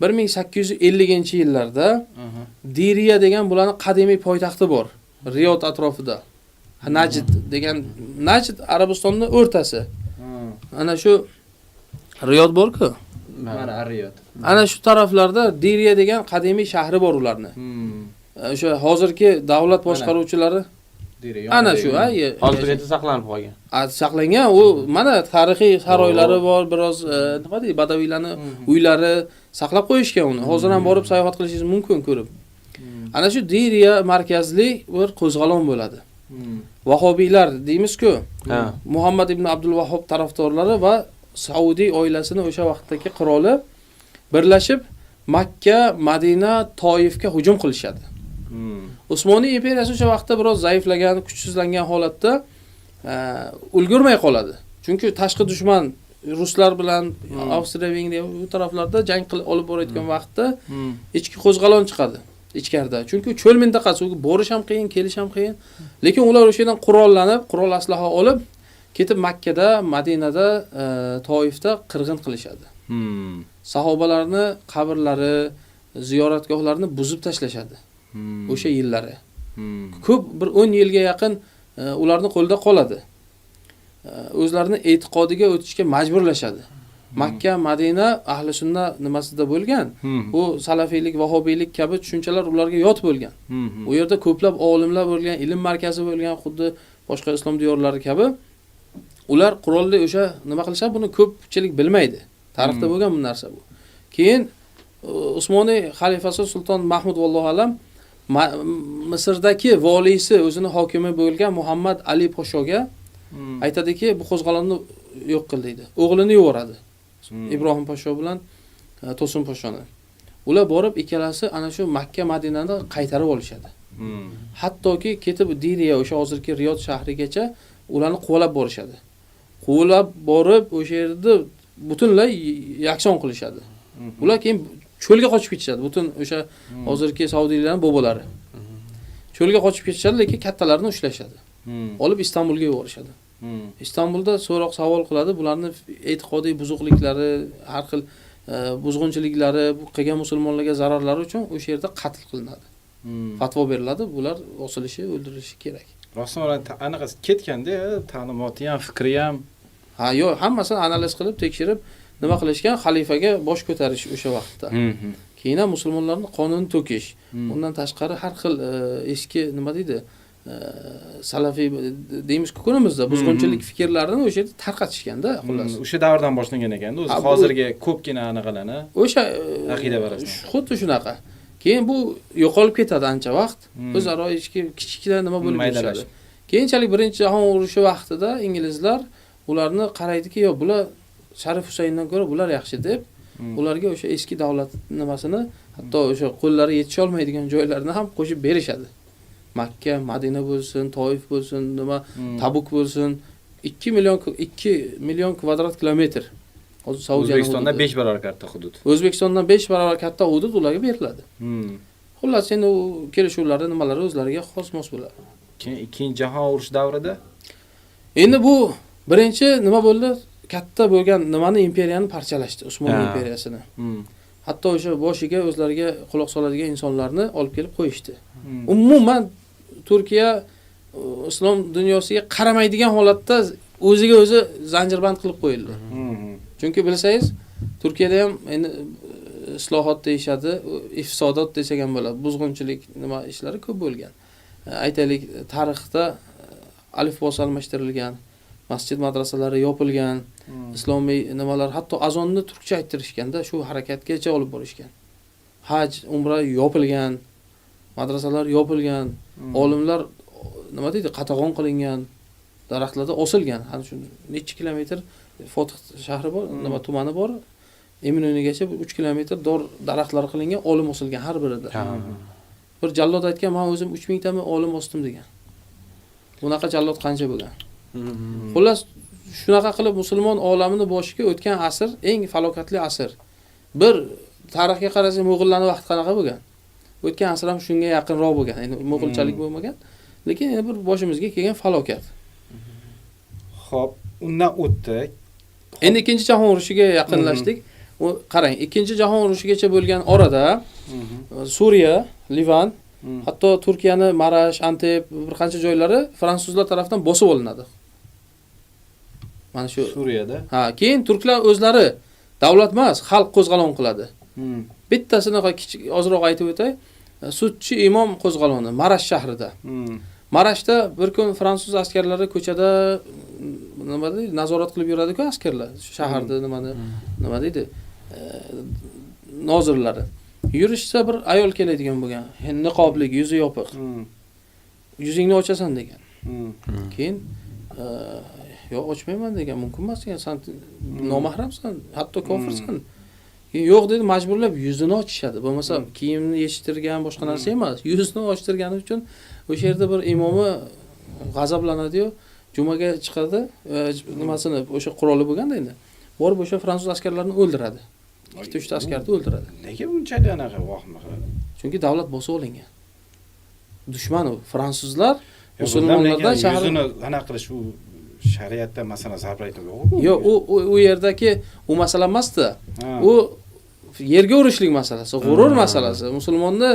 Speaker 3: 1850-yillarda Diriya degan bularning qadimiy poytaxti bor, Riyod atrofida. Najd degan, Najd Arabistonning o'rtasi. Ana shu Riyod bor-ku.
Speaker 2: Mana Riyod.
Speaker 3: Ana shu taraflarda Diriya degan qadimiy shahri bor ularning. O'sha hozirgi davlat boshqaruvchilari ana shu,
Speaker 4: hozirgacha saqlanib qolgan.
Speaker 3: Saqlangan, u mana tarixiy saroylari bor, biroz nima deydi, badaviylarning uylari saqlab qo'yishgan uni. Hozir ham borib sayohat qilishingiz mumkin ko'rib. Ana shu Diriya markazli bir qo'zg'alon bo'ladi. Vahobiylar deymiz-ku. Muhammad ibn Abdul Vahhab tarafdorlari va Saudiy oilasini o'sha vaqtdagi qiroli birlashib Makka, Madina, Toifga hujum qilishadi. Usmoniy imperiyasi o'sha vaqtda biroz zaiflagan, kuchsizlangan holatda ulgurmay qoladi. Chunki tashqi dushman ruslar bilan Avstriya, Vengriya bu taraflarda jang olib borayotgan vaqtda ichki qo'zg'alon chiqadi ichkarida. Chunki cho'l mintaqasi, borish ham qiyin, kelish ham qiyin. Lekin ular o'sha yerdan qurollanib, qurol aslaha olib ketib Makkada, Madinada, Toifda qirg'in qilishadi. Sahobalarni qabrlari, ziyoratgohlarni buzib tashlashadi. O'sha yillari. Ko'p bir 10 yilga yaqin ularning qo'lida qoladi. O'zlarini e'tiqodiga o'tishga majburlashadi. Makka, Madina ahli sunna nimasida bo'lgan. Bu salafiylik, vahobiylik kabi tushunchalar ularga yot bo'lgan. U yerda ko'plab olimlar bo'lgan, ilm markazi bo'lgan, xuddi boshqa islom diyorlari kabi. Ular qurolli o'sha nima qilishadi, buni ko'pchilik bilmaydi. Tarixda bo'lgan bu narsa bu. Keyin Usmoniy xalifasi Sulton Mahmud vallohu alam Misrdagi voliysi o'zini hokimi bo'lgan Muhammad Ali Poshoga aytadiki, bu qo'zg'olonni yo'q qil deydi. O'g'lini yuboradi. Ibrohim Posho bilan To'sin Poshoni. Ular borib ikkalasi ana shu Makka, Madinani qaytarib olishadi. Hattoki ketib Diriya, o'sha hozirgi Riyod shahrigacha ularni quvlab borishadi. Quvlab borib o'sha yerda butunlay yakson qilishadi. Ular keyin cho'lga qochib ketishadi. Butun o'sha hozirgi Saudiylarning bobolari. Cho'lga qochib ketishadi, lekin kattalarini ushlashadi. Olib Istanbulga yuborishadi. Istanbulda so'roq savol qiladi, bularning e'tiqodiy buzuqliklari, har xil buzg'unchiliklari, bu qilgan musulmonlarga zararlari uchun o'sha yerda qatl qilinadi. Fatvo beriladi, bular osilishi, o'ldirilishi kerak.
Speaker 2: Rasululloh aniq ketganda, ta'limoti ham, fikri ham.
Speaker 3: Ha, yo'q, hammasini analiz qilib, tekshirib, nima qilishgan? Xalifaga bosh ko'tarish o'sha vaqtda. Keyin ham musulmonlarning qonini to'kish. Undan tashqari har xil eski nima deydi? Salafiy deymiz-ku kunimizda buzg'unchilik fikrlarini o'sha yerda tarqatishganda, xullas.
Speaker 2: O'sha davrdan boshlangan ekan-da, o'zi hozirgi ko'pgina anaqalani.
Speaker 3: O'sha
Speaker 2: aqida borasida.
Speaker 3: Xuddi shunaqa. Keyin bu yo'qolib ketadi ancha vaqt. O'zaro kichkina nima bo'lib ketadi. Keyinchalik Birinchi jahon urushi vaqtida inglizlar ularni qaraydiki, yo bular Sharif Husayndan ko'ra bular yaxshi deb, ularga o'sha eski davlat nimasini, hatto o'sha qo'llari yetisha olmaydigan joylarni ham qo'shib berishadi. Makka, Madina bo'lsin, Toif bo'lsin, nima Tabuk bo'lsin, 2 million kvadrat kilometr. Hozir Saudiya
Speaker 2: O'zbekistonda 5 barobar katta hudud.
Speaker 3: O'zbekistondan 5 barobar katta hudud ularga beriladi. Xullas, endi u kelishuvlari nimalari o'zlariga xos mos bo'ladi.
Speaker 2: Keyin Ikkinchi jahon urushi davrida
Speaker 3: endi bu birinchi nima bo'ldi? Katta bo'lgan nimani imperiyani parchalashdi, Usmonli imperiyasini. Hatto o'sha boshiga o'zlariga quloq soladigan insonlarni olib kelib qo'yishdi. Umuman Turkiya islom dunyosiga qaramaydigan holatda o'ziga o'zi zanjirband qilib qo'yildi. Chunki bilsangiz, Turkiyada ham endi islohot deyshadi, ifsodot desak ham bo'ladi. Buzg'unchilik nima ishlari ko'p bo'lgan. Aytaylik, tarixda alifbosi almashtirilgan, masjid madrasalari yopilgan, islomiy nimalar, hatto azonni turkcha ayttirishganda shu harakatgacha olib borishgan. Haj, umra yopilgan, madrasalar yopilgan, olimlar nima deydi, qatag'on qilingan, daraxtlarda osilgan. Ana shu necha kilometr Fotih shahri bor, nima tumani bor, Eminönügacha 3 kilometr daraxtlar qilingan, olim osilgan har birida. Bir jallod aytgan, men o'zim 3000 tami olim osdim degan. Bunaqa jallod qancha bo'lgan? Xullas, shunaqa qilib musulmon olamini boshiga o'tgan asr eng falokatli asr. Bir tarixga qarasang, Mo'g'ullarning vaqti qanaqa bo'lgan? O'tgan asr ham shunga yaqinroq bo'lgan. Endi Mo'g'ulchalik bo'lmagan, lekin yana bir boshimizga kelgan falokat.
Speaker 2: Xo'p, undan o'tdik.
Speaker 3: Endi Ikkinchi jahon urushiga yaqinlashdik. Qarang, Ikkinchi jahon urushigacha bo'lgan orada Suriya, Livan, hatto Turkiyani Marash, Antep bir qancha joylari fransuzlar tomonidan bosib olinadi. Mana shu
Speaker 2: Suriyada.
Speaker 3: Ha, keyin turklar o'zlari davlat emas, xalq qo'zg'alon qiladi. Bittasini kichik ozroq aytib o'tay. Sudchi imom qo'zg'aloni Marash shahrida. Marashda bir kun fransuz askarlari ko'chada nima deydi, nazorat qilib yuradi-ku askarlar, shaharda nima deydi, nozirlari. Yurishsa bir ayol keladigan bo'lgan, niqobli, yuzi yopiq. Yuzingni ochasan degan. Keyin yo'q, ochmayman degan, mumkin emas degan, sen nomahramsan, hatto kofirsan. Yo'q dedi, majburlab yuzini ochishadi. Bo'lmasa kiyimni yechtirgan boshqa narsa emas, yuzini ochtirgani uchun o'sha yerda bir imomi g'azablanadi-yu, jumaga chiqadi, nimasini o'sha quroli bo'lganda endi. Borib o'sha fransuz askarlarini o'ldiradi. 2-3 ta askarni o'ldiradi.
Speaker 2: Nega bunchalik anaqa vahima qiladi?
Speaker 3: Chunki davlat bosib olingan. Dushman u fransuzlar musulmonlardan
Speaker 2: shaharni anaqa qilish u shariatda masalan zabraytib yo'q-ku.
Speaker 3: Yo'q, u yerdagi u masala emasdi. U yerga urishlik masalasi, g'urur masalasi. Musulmonni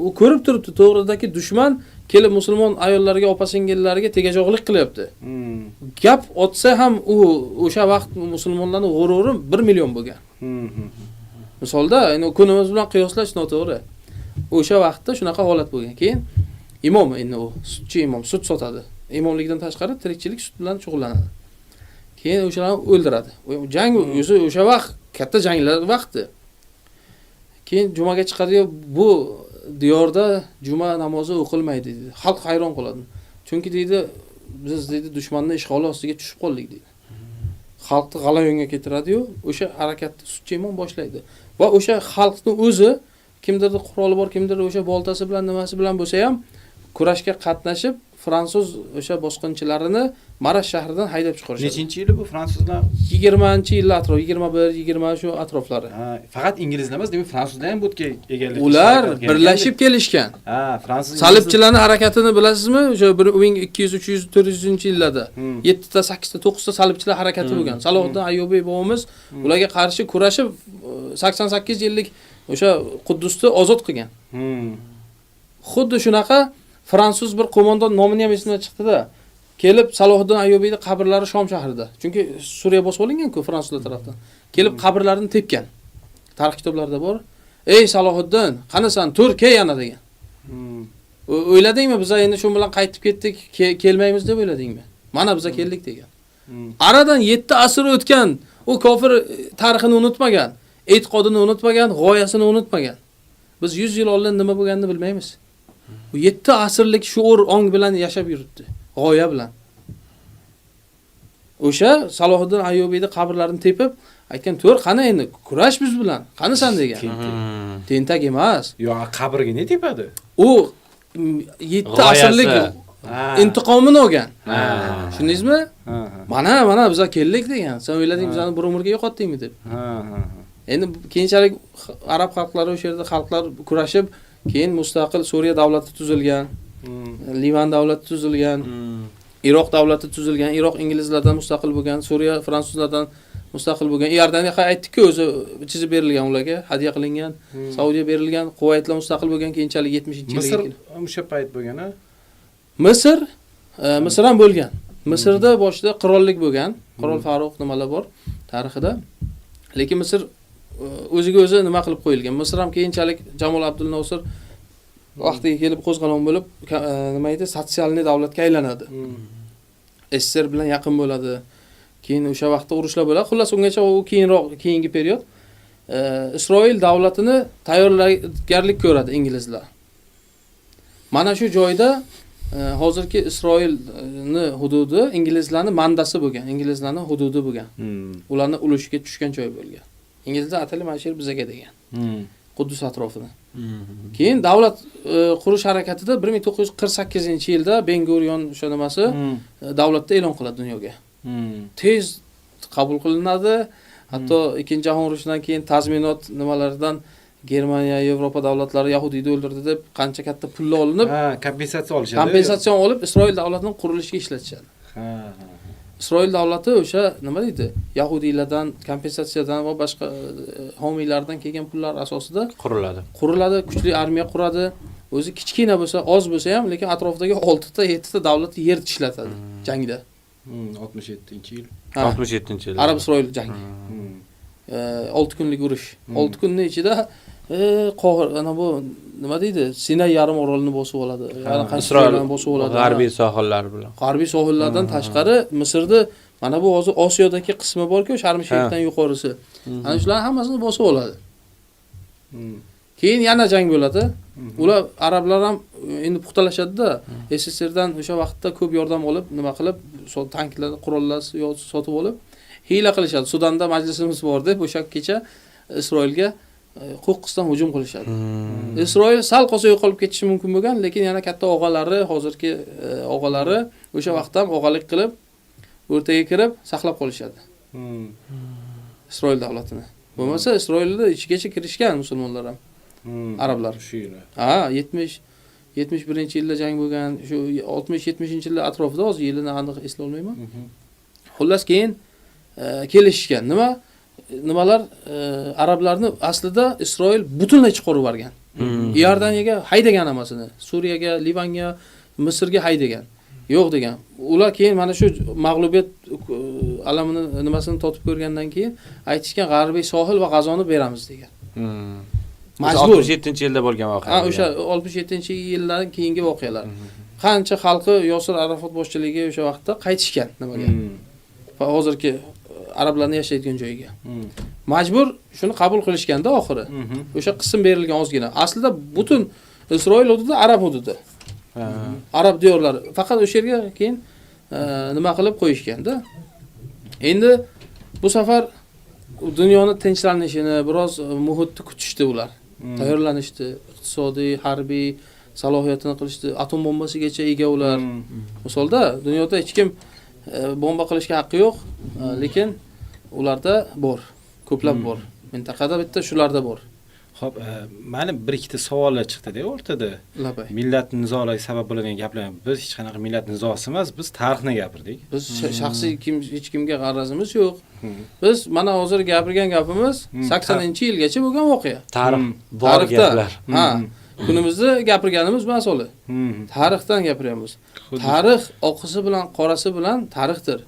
Speaker 3: u ko'rib turibdi, to'g'ridagi dushman kelib musulmon ayollarga, opa-singillarga tegajog'lik qilyapti. Gap otsa ham u o'sha vaqt musulmonlarning g'ururi 1 million bo'lgan. Misolda, endi kunimiz bilan qiyoslash noto'g'ri. O'sha vaqtda shunaqa holat bo'lgan. Keyin imom, endi u sutchi imom, sut sotadi. Imomlikdan tashqari tirikchilik sut bilan shug'ullanadi. Keyin o'shalarni o'ldiradi. Jang o'zi o'sha vaqt katta janglar vaqti. Keyin jumaga chiqadi-yu, bu diyorda juma namozi o'qilmaydi dedi. Xalq hayron qoladi. Chunki deydi, biz deydi dushmanning ishg'oli ostiga tushib qoldik deydi. Xalqni g'alayonga keltiradi-yu, o'sha harakatni sutchi imom boshlaydi. Va o'sha xalqning o'zi kimdirning quroli bor, kimdir o'sha boltasi bilan nimasi bilan bo'lsa ham kurashga qatnashib, fransuz o'sha bosqinchilarini Marash shahridan haydab chiqarishadi.
Speaker 5: Nechinchi yili bu fransuzlar?
Speaker 3: 20-yil atrof, 21, 20 shu atroflari.
Speaker 5: Ha, faqat inglizlar emas, demak fransuzlar ham bu yerga egalik.
Speaker 3: Ular birlashib kelishgan.
Speaker 5: Ha, fransuz.
Speaker 3: Salibchilarning harakatini bilasizmi? O'sha 1200, 300, 400-yillarda 7 ta, 8 ta, 9 ta salibchilar harakati bo'lgan. Salohiddin Ayyubiy bobomiz ularga qarshi kurashib 88 yillik o'sha Quddusni ozod qilgan. Xuddi shunaqa fransuz bir qo'mondon nomini ham esimdan chiqdi-da. Kelib Salohiddin Ayyubiyning qabrlari Shom shahrida. Chunki Suriya bosib olingan-ku fransuzlar tomonidan. Kelib qabrlarini tepgan. Tarix kitoblarida bor. Ey Salohiddin, qanasan? Tur, kel yana degan. O'yladingmi, biz endi shu bilan qaytib ketdik, kelmaymiz deb o'yladingmi? Mana biz keldik degan. Aradan 7 asr o'tgan, u kofir tarixini unutmagan, e'tiqodini unutmagan, g'oyasini unutmagan. Biz 100 yil oldin nima bo'lganini bilmaymiz. Bu 7 asrlik shuur ong bilan yashab yuribdi, g'oya bilan. O'sha Salohiddin Ayyubiyning qabrlarini tepib, aytgan, "To'r, qani endi kurash biz bilan. Qanisan?" degan. Tentak emas.
Speaker 5: Yo, qabrga ne tepadi?
Speaker 3: U 7 asrlik intiqomini olgan. Tushundingizmi? Mana biz keldik degan. Sen o'ylading bizani bir umrga yo'qotdingmi deb. Endi keyinchalik arab xalqlari o'sha yerda xalqlar kurashib, keyin mustaqil Suriya davlati tuzilgan, Livan davlati tuzilgan, Iroq davlati tuzilgan, Iroq inglizlardan mustaqil bo'lgan, Suriya fransuzlardan mustaqil bo'lgan. Iordaniyaga aytdik-ku, o'zi chizib berilgan ularga, hadya qilingan, Saudiya berilgan, Quvaytlar mustaqil bo'lgan keyinchalik 70-yilga.
Speaker 5: Misr o'sha payt bo'lgan-a?
Speaker 3: Misr ham bo'lgan. Misrda boshida qirollik bo'lgan, Qirol Faruq nimalar bor tarixida. Lekin Misr o'ziga o'zi nima qilib qo'yilgan. Misr ham keyinchalik Jamol Abdul Nosir vaqtiga kelib qo'zg'alon bo'lib, nima edi, sotsialniy davlatga aylanadi. SSR bilan yaqin bo'ladi. Keyin o'sha vaqtda urushlar bo'ladi. Xullas ungacha u keyingi period Isroil davlatini tayyorgarlik ko'radi inglizlar. Mana shu joyda hozirgi Isroilni hududi inglizlarning mandasi bo'lgan, inglizlarning hududi bo'lgan. Ularning ulushiga tushgan joy bo'lgan. Inglizlar atali mana shu yer bizaga degan. Quddus atrofini. Keyin davlat qurish harakatida 1948-yilda Ben Gurion o'sha nimasi davlatda e'lon qiladi dunyoga. Tez qabul qilinadi. Hatto Ikkinchi jahon urushidan keyin tazminot nimalardan Germaniya, Yevropa davlatlari Yahudiyni o'ldirdi deb qancha katta pul olinib,
Speaker 5: kompensatsiya olishadi.
Speaker 3: Kompensatsiya olib Isroil davlatining qurilishiga ishlatishadi. Isroil davlati o'sha nima deydi? Yahudiylardan, kompensatsiyadan va boshqa homiylardan kelgan pullar asosida quriladi, kuchli armiya quradi. O'zi kichkina bo'lsa, oz bo'lsa ham, lekin atrofidagi 6 ta, 7 ta davlat yer tishlatadi jangda.
Speaker 5: 67-yil.
Speaker 4: 67-yil.
Speaker 3: Arab-Isroil jangi. 6 kunlik urush. 6 kunning ichida ana bu nima deydi? Sinay yarim orolini bosib oladi. Ya'ni Isroilni bosib oladi.
Speaker 4: G'arbiy sohillar bilan.
Speaker 3: G'arbiy sohillardan tashqari Misrni mana bu hozir Osiyodagi qismi bor-ku, Sharm-el-Sheykdan yuqorisi. Ana shularning hammasini bosib oladi. Keyin yana jang bo'ladi. Ular arablar ham endi puxtalashadi-da. SSRdan o'sha vaqtda ko'p yordam olib, nima qilib, tanklar, qurollar sotib olib, hiyla qilishadi. Sudanda majlisimiz bor deb o'sha kecha Isroilga qo'qqisdan hujum qilishadi. Isroil sal qolsa yo'qolib ketishi mumkin bo'lgan, lekin yana katta og'alari, hozirgi og'alari o'sha vaqtda ham og'alik qilib, o'rtaga kirib saqlab qolishadi. Isroil davlatini. Bo'lmasa Isroilda ichigacha kirishgan musulmonlar ham. Arablar
Speaker 5: shu yili.
Speaker 3: 71-yilda jang bo'lgan, shu 60-70-yillar atrofida, hozir yilini aniq eslay olmayman. Xullas keyin kelishgan. Nimalar arablarni aslida Isroil butunlay chiqarib yuborgan. Iordaniyaga haydagan hammasini. Suriyaga, Livanga, Misrga haydagan. Yo'q degan. Ular keyin mana shu mag'lubiyat alamini nimasini totib ko'rgandan keyin aytishgan G'arbiy sohil va G'azoni beramiz degan. Majbur.
Speaker 4: 67-yilda bo'lgan voqea.
Speaker 3: Ha, o'sha 67-yillardan keyingi voqealar. Qancha xalqi Yosir Arafat boshchiligi o'sha vaqtda qaytishgan nimaga? Va hozirgi arablarni yashaydigan joyiga. Majbur shuni qabul qilishganda oxiri. O'sha qism berilgan ozgina. Aslida butun Isroil hududi Arab hududi. Arab diyorlari. Faqat o'sha yerga keyin nima qilib qo'yishganda. Endi bu safar dunyoni tinchlanishini, biroz muhitni kutishdi ular. Tayyorlanishdi, iqtisodiy, harbiy salohiyatini qilishdi, atom bombasigacha ega ular. Misolda dunyoda hech kim bomba qilishga haqqi yo'q, lekin ularda bor, ko'plab bor. Mintaqada bitta shularda bor.
Speaker 2: Xo'p, mana bir ikkita savollar chiqdi-da o'rtada.
Speaker 3: Labay.
Speaker 2: Millat nizolariga sabab bo'lgan gaplar. Biz hech qanaqa millat nizosi emas, biz tarixni gapirdik.
Speaker 3: Biz shaxsiy hech kimga g'arazimiz yo'q. Biz mana hozir gapirgan gapimiz 80-yilgacha bo'lgan voqea.
Speaker 4: Tarix bor gaplar.
Speaker 3: Ha. Kunimizda gapirganimiz masala. Tarixdan gapiryapmiz. Tarix oqisi bilan qorasi bilan tarixdir.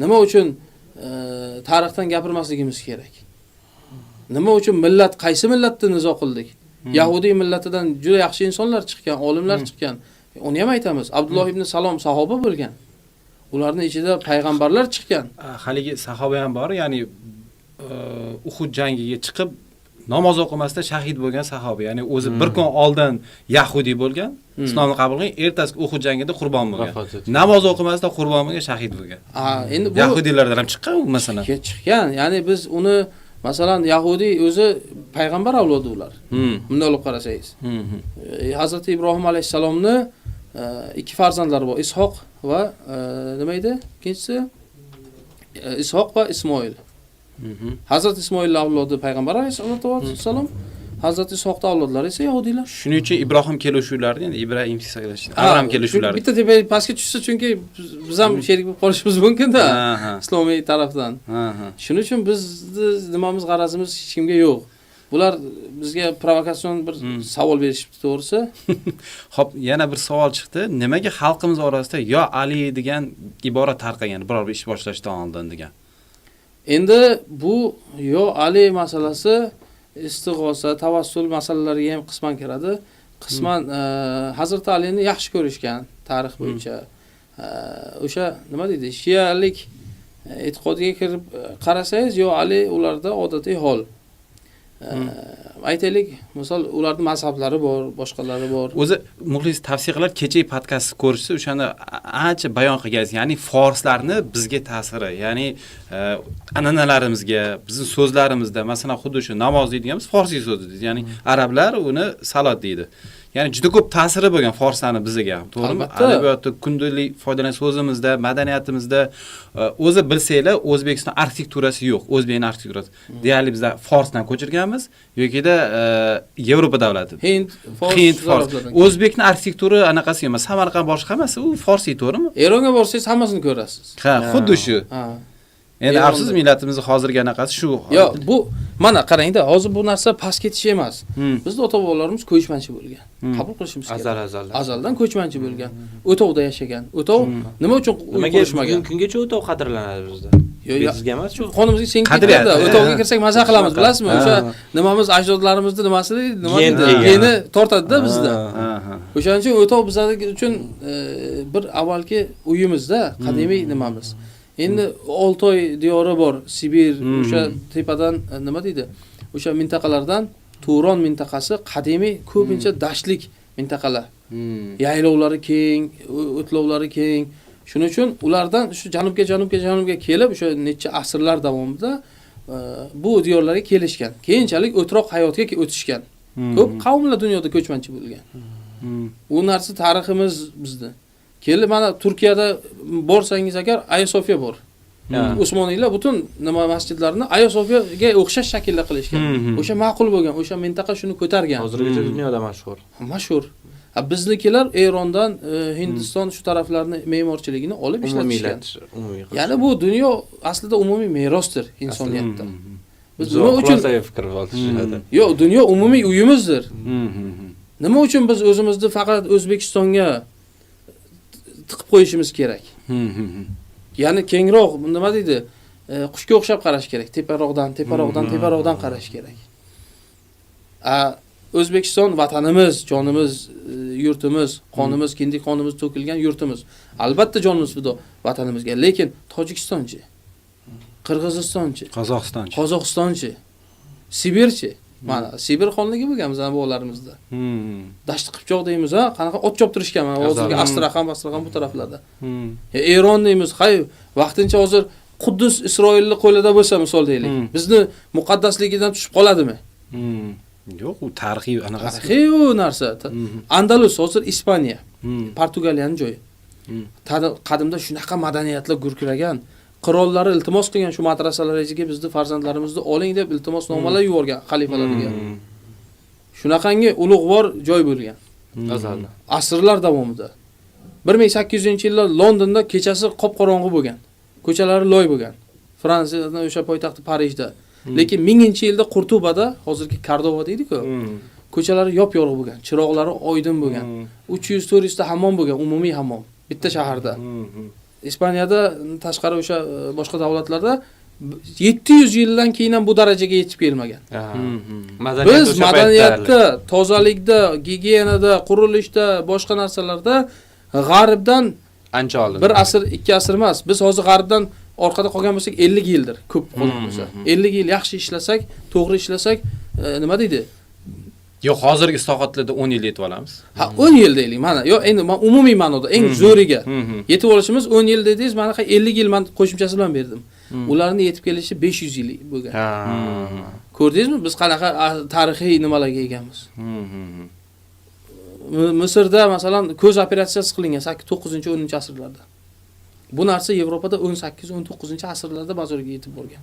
Speaker 3: Nima uchun tarixdan gapirmasligimiz kerak? Nima uchun millat qaysi millatni nizo qildik? Yahudiy millatidan juda yaxshi insonlar chiqqan, olimlar chiqqan. Uni ham aytamiz. Abdulloh ibn Salom sahoba bo'lgan. Ularning ichida payg'ambarlar chiqqan.
Speaker 2: Haligi sahoba ham bor, ya'ni Uhud jangiga chiqib namoz o'qimasdan shahid bo'lgan sahoba, ya'ni o'zi bir kun oldin yahudi bo'lgan, islomni qabul qilgan, ertasi Uhud jangida qurbon bo'lgan. Namoz o'qimasdan qurbon bo'lgan, shahid bo'lgan.
Speaker 3: Endi bu
Speaker 2: yahudiylardan ham chiqqan u masalan.
Speaker 3: Chiqqan, ya'ni biz uni masalan Yahudi o'zi payg'ambar avlodi ular. Bunday olib qarasangiz. Hazrat Ibrohim alayhisalomni ikki farzandlari bor, Ishoq va nima edi? Ikkinchisi Ishoq va Ismoil. Hazrat Ismoil avlodi payg'ambar alayhisalom, Hazrat Ishoqning avlodlari esa yahudiylar.
Speaker 2: Shuning uchun Ibrohim kelishuvlari, ya'ni Ibrohim Avram kelishuvlari.
Speaker 3: Bitta tepa pastga tushsa, chunki biz ham sherik bo'lib qolishimiz mumkin-da. Islomiy tarafdan. Shuning uchun bizni nimamiz, g'arazimiz hech kimga yo'q. Bular bizga provokatsion bir savol berishibdi, to'g'risi.
Speaker 2: Xo'p, yana bir savol chiqdi. Nimaga xalqimiz orasida yo Ali degan ibora tarqagan, biror bir ish boshlashdan oldin degan?
Speaker 3: Endi bu yo Ali masalasi istig'osa, tavassul masalalariga ham qisman kiradi. Qisman Hazrat Alini yaxshi ko'rishgan tarix bo'yicha. O'sha nima deydi? Shiyalik e'tiqodiga kirib qarasangiz, yo Ali ularda odatiy hol. Aytaylik, misol ularning mazhablari bor, boshqalari bor.
Speaker 2: O'zi muxlis tavsiyalar kechagi podkastni ko'rishsa, o'shani ancha bayon qilgansiz. Ya'ni forslarni bizga ta'siri, ya'ni an'analarimizga, bizning so'zlarimizda, masalan, xuddi shu namoz deydiganimiz forscha so'z deydi. Ya'ni arablar uni salat deydi. Ya'ni juda ko'p ta'siri bo'lgan forslarni bizga, to'g'rimi? Adabiyotda, kundalik foydalanish so'zimizda, madaniyatimizda o'zi bilsanglar, O'zbekiston arxitekturasi yo'q, O'zbekning arxitekturasi. Deyarli biz forsdan ko'chirganmiz yoki-da Yevropa davlati.
Speaker 3: Hind,
Speaker 2: fors. O'zbekning arxitektura anaqasi emas, Samarqand boshqa emas, u forsy, to'g'rimi?
Speaker 3: Eronga borsangiz hammasini ko'rasiz.
Speaker 2: Ha, xuddi shu. Endi afsus millatimiz hozirgi anaqasi shu.
Speaker 3: Yo'q, bu mana qarangda, hozir bu narsa past ketish emas. Bizning ota-bobolarimiz ko'chmanchi bo'lgan. Qabul qilishimiz kerak. Azaldan ko'chmanchi bo'lgan. O'tovda yashagan. O'tov nima uchun qurishmagan?
Speaker 4: Kungacha o'tov qadrlanadi bizda. Bizga emas, shu
Speaker 3: qonimizga singib o'tovga kirsak maza qilamiz, bilasizmi? O'sha nimamiz, ajdodlarimizni nimasi deydi, nima deydi? Geni tortadi-da bizda. O'shaning uchun o'tov bizlar uchun bir avvalgi uyimizda, qadimiy nimamiz. Endi Oltoy diyori bor, Sibir, o'sha tepadan nima deydi? O'sha mintaqalardan Turon mintaqasi qadimiy, ko'pincha dashtlik mintaqalar. Yaylovlari keng, o'tlovlari keng. Shuning uchun ulardan shu janubga kelib, o'sha necha asrlar davomida bu diyorlarga kelishgan. Keyinchalik o'troq hayotga o'tishgan. Ko'p qavmlar dunyoda ko'chmanchi bo'lgan. Bu narsa tariximiz bizda. Kelib mana Turkiyada borsangiz agar Ayasofya bor. Usmoniylar butun nima masjidlarini Ayasofiyaga o'xshash shaklda qilishgan. O'sha ma'qul bo'lgan, o'sha mintaqa shuni ko'targan.
Speaker 4: Hozirgacha dunyoda mashhur.
Speaker 3: Mashhur. Biznikilar Erondan, Hindiston shu taraflarni me'morchiligini olib ishlatishgan. Ya'ni bu dunyo aslida umumiy merosdir insoniyatda. Biz nima uchun
Speaker 4: xulosaga fikr olishadi.
Speaker 3: yo'q, dunyo umumiy uyimizdir.
Speaker 2: Mhm.
Speaker 3: Nima uchun biz o'zimizni faqat O'zbekistonga tiqib qo'yishimiz kerak?
Speaker 2: Mhm.
Speaker 3: Ya'ni kengroq nima deydi? Qushga o'xshab qarash kerak. Teparoqdan qarash kerak. O'zbekiston vatanimiz, jonimiz, yurtimiz, qonimiz, kindik qonimiz to'kilgan yurtimiz. Albatta jonimiz fido vatanimizga, lekin Tojikistonchi, Qirg'izistonchi, Qozog'istonchi, Sibirchi. Mana Sibir xonligi bo'lganmiz bolarimizda.
Speaker 2: Mhm.
Speaker 3: Dashti qipchoq deymiz, ha? Qanaqa ot choptirishgan mana hozirgi Astraxan bu taraflarda.
Speaker 2: Mhm.
Speaker 3: Eron deymiz, hay, vaqtincha hozir Quddus Isroilning qo'lida bo'lsa, misol deylik. Bizni muqaddasligidan tushib qoladimi?
Speaker 2: Mhm. Yo'q, u tarixiy anaqasi.
Speaker 3: Tarixiy u narsa. Andalus hozir Ispaniya, Portugaliyaning joyi. Qadimda shunaqa madaniyatlar gurkiragan, qirollari iltimos qilgan shu madrasalarga bizni farzandlarimizni oling deb iltimosnomalar yuborgan xalifalarga. Shunaqangi ulug'vor joy bo'lgan.
Speaker 4: Azalda.
Speaker 3: Asrlar davomida. 1800-yillar Londonda kechasi qop-qorong'i bo'lgan. Ko'chalari loy bo'lgan. Fransiyaning o'sha poytaxti Parijda. Lekin 1000-yilda Qurtubada, hozirgi Kordova deydi-ku, ko'chalari yop-yorug' bo'lgan, chiroqlari oydin bo'lgan. 300-400 ta hammom bo'lgan, umumiy hammom bitta shaharda. Ispaniyada tashqari o'sha boshqa davlatlarda 700 yildan keyin ham bu darajaga yetib kelmagan. Biz madaniyatda, tozalikda, gigiyenada, qurilishda, boshqa narsalarda g'arbdan
Speaker 4: ancha oldin.
Speaker 3: Bir asr, 2 asr emas. Biz hozir g'arbdan orqada qolgan bo'lsak 50 yildir, ko'p qolgan bo'lsa. 50 yil yaxshi ishlasak, to'g'ri ishlasak, nima deydi?
Speaker 2: Yo'q, hozirgi islohotlarda 10 yil yetib olamiz.
Speaker 3: Ha, 10 yil deylik. Mana, yo'q, endi umumiy ma'noda eng zo'riga yetib olishimiz 10 yil dedingiz, mana 50 yil men qo'shimchasi bilan berdim. Ularning yetib kelishi 500 yil bo'lgan. Ko'rdingizmi, biz qanaqa tarixiy nimalarga egamiz? Misrda masalan ko'z operatsiyasi qilingan 9-10-asrlarda. Bu narsa Yevropada 18-19-asrlarda bozorga yetib borgan.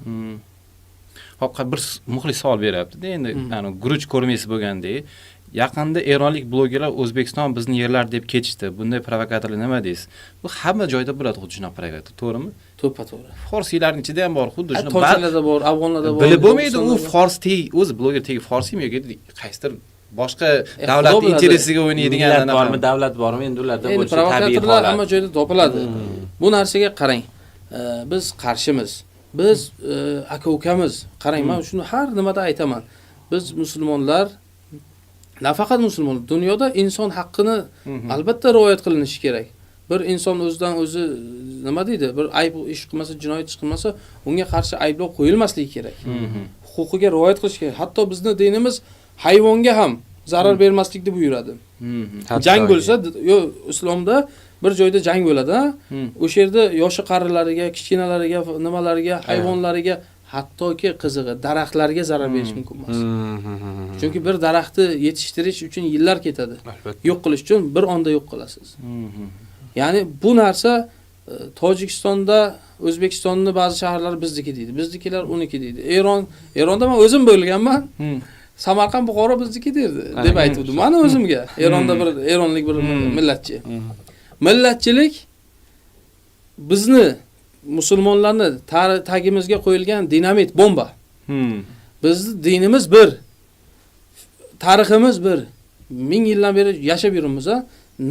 Speaker 2: Hop, bir muxlis savol beryapti-da, endi ana guruch ko'rmaysiz bo'lgandek, yaqinda eronlik blogerlar O'zbekiston bizni yerlar deb ketishdi. Bunday provokatorlar nima deysiz? Bu hamma joyda bo'ladi xuddi shunaqa provokator, to'g'rimi?
Speaker 3: To'ppa-to'g'ri.
Speaker 2: Forsiylarning ichida ham bor, xuddi shunaqa.
Speaker 3: Tojiklarda bor, afg'onlarda bor.
Speaker 2: Bilib bo'lmaydi, u fors o'zi bloger tegi forsimi yoki qaysidir boshqa davlat interesiga o'ynaydigan
Speaker 4: anaqa bormi, davlat bormi, endi ularda bo'lsa tabiiy
Speaker 3: provokatorlar hamma joyda topiladi. Bu narsaga qarang. Biz qarshimiz. Biz aka-ukamiz. Qarang, men shuni har nimada aytaman. Biz musulmonlar, nafaqat musulmonlar, dunyoda inson haqqini albatta rioyat qilinishi kerak. Bir inson o'zidan o'zi nima deydi? Bir ayb ish qilmasa, jinoyat ish qilmasa, unga qarshi ayblov qo'yilmasligi kerak. Huquqiga rioyat qilish kerak. Hatto bizning dinimiz hayvonga ham zarar bermaslikni buyuradi. Jang bo'lsa, yo islomda bir joyda jang bo'ladi, o'sha yerda yoshi qarilarga, kichkinalariga, nimalariga, hayvonlariga, hattoki qizig'i daraxtlarga zarar berish mumkin emas. Chunki bir daraxtni yetishtirish uchun yillar ketadi. Yo'q qilish uchun bir onda yo'q qilasiz. Ya'ni bu narsa Tojikistonda, O'zbekistonning ba'zi shaharlari bizniki deydi, biznikilar uniki deydi. Eronda men o'zim bo'lganman. Samarqand, Buxoro bizniki derdi deb aytdim. Mana o'zimga eronlik bir millatchi. Millatchilik bizni musulmonlarni tagimizga qo'yilgan dinamit bomba. Bizni dinimiz bir, tariximiz bir. 1000 yildan beri yashab yuribmiz,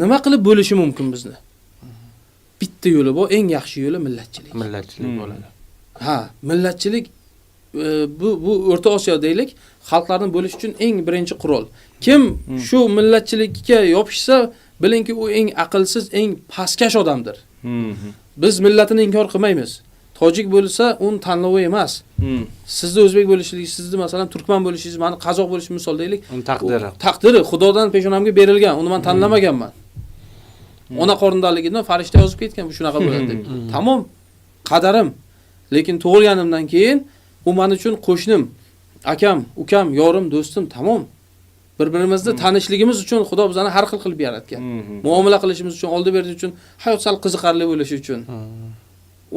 Speaker 3: nima qilib bo'lishi mumkin bizni? Bitta yo'li bu, eng yaxshi yo'li millatchilik.
Speaker 4: Millatchilik bo'ladi.
Speaker 3: Ha, millatchilik bu O'rta Osiyo deylik, xalqlarni bo'lish uchun eng birinchi qurol. Kim shu millatchilikka yopishsa, bilingki u eng aqlsiz, eng pastkash odamdir. Biz millatini inkor qilmaymiz. Tojik bo'lsa, un tanlovi emas. Sizni o'zbek bo'lishingiz, sizni masalan turkman bo'lishingiz, meni qozoq bo'lishim misol deylik.
Speaker 4: Taqdiri.
Speaker 3: Taqdiri Xudodan peshonamga berilgan. Uni men tanlamaganman. Ona qorindaligidan farishta yozib ketgan, bu shunaqa bo'ladi deb. Tamom, qadarim. Lekin tug'ilganimdan keyin u men uchun qo'shnim, akam, ukam, yorim, do'stim, tamom. Bir-birimizni tanishligimiz uchun Xudo bizani har xil qilib yaratgan. Muomala qilishimiz uchun, oldi berish uchun, hayot sal qiziqarli bo'lishi uchun.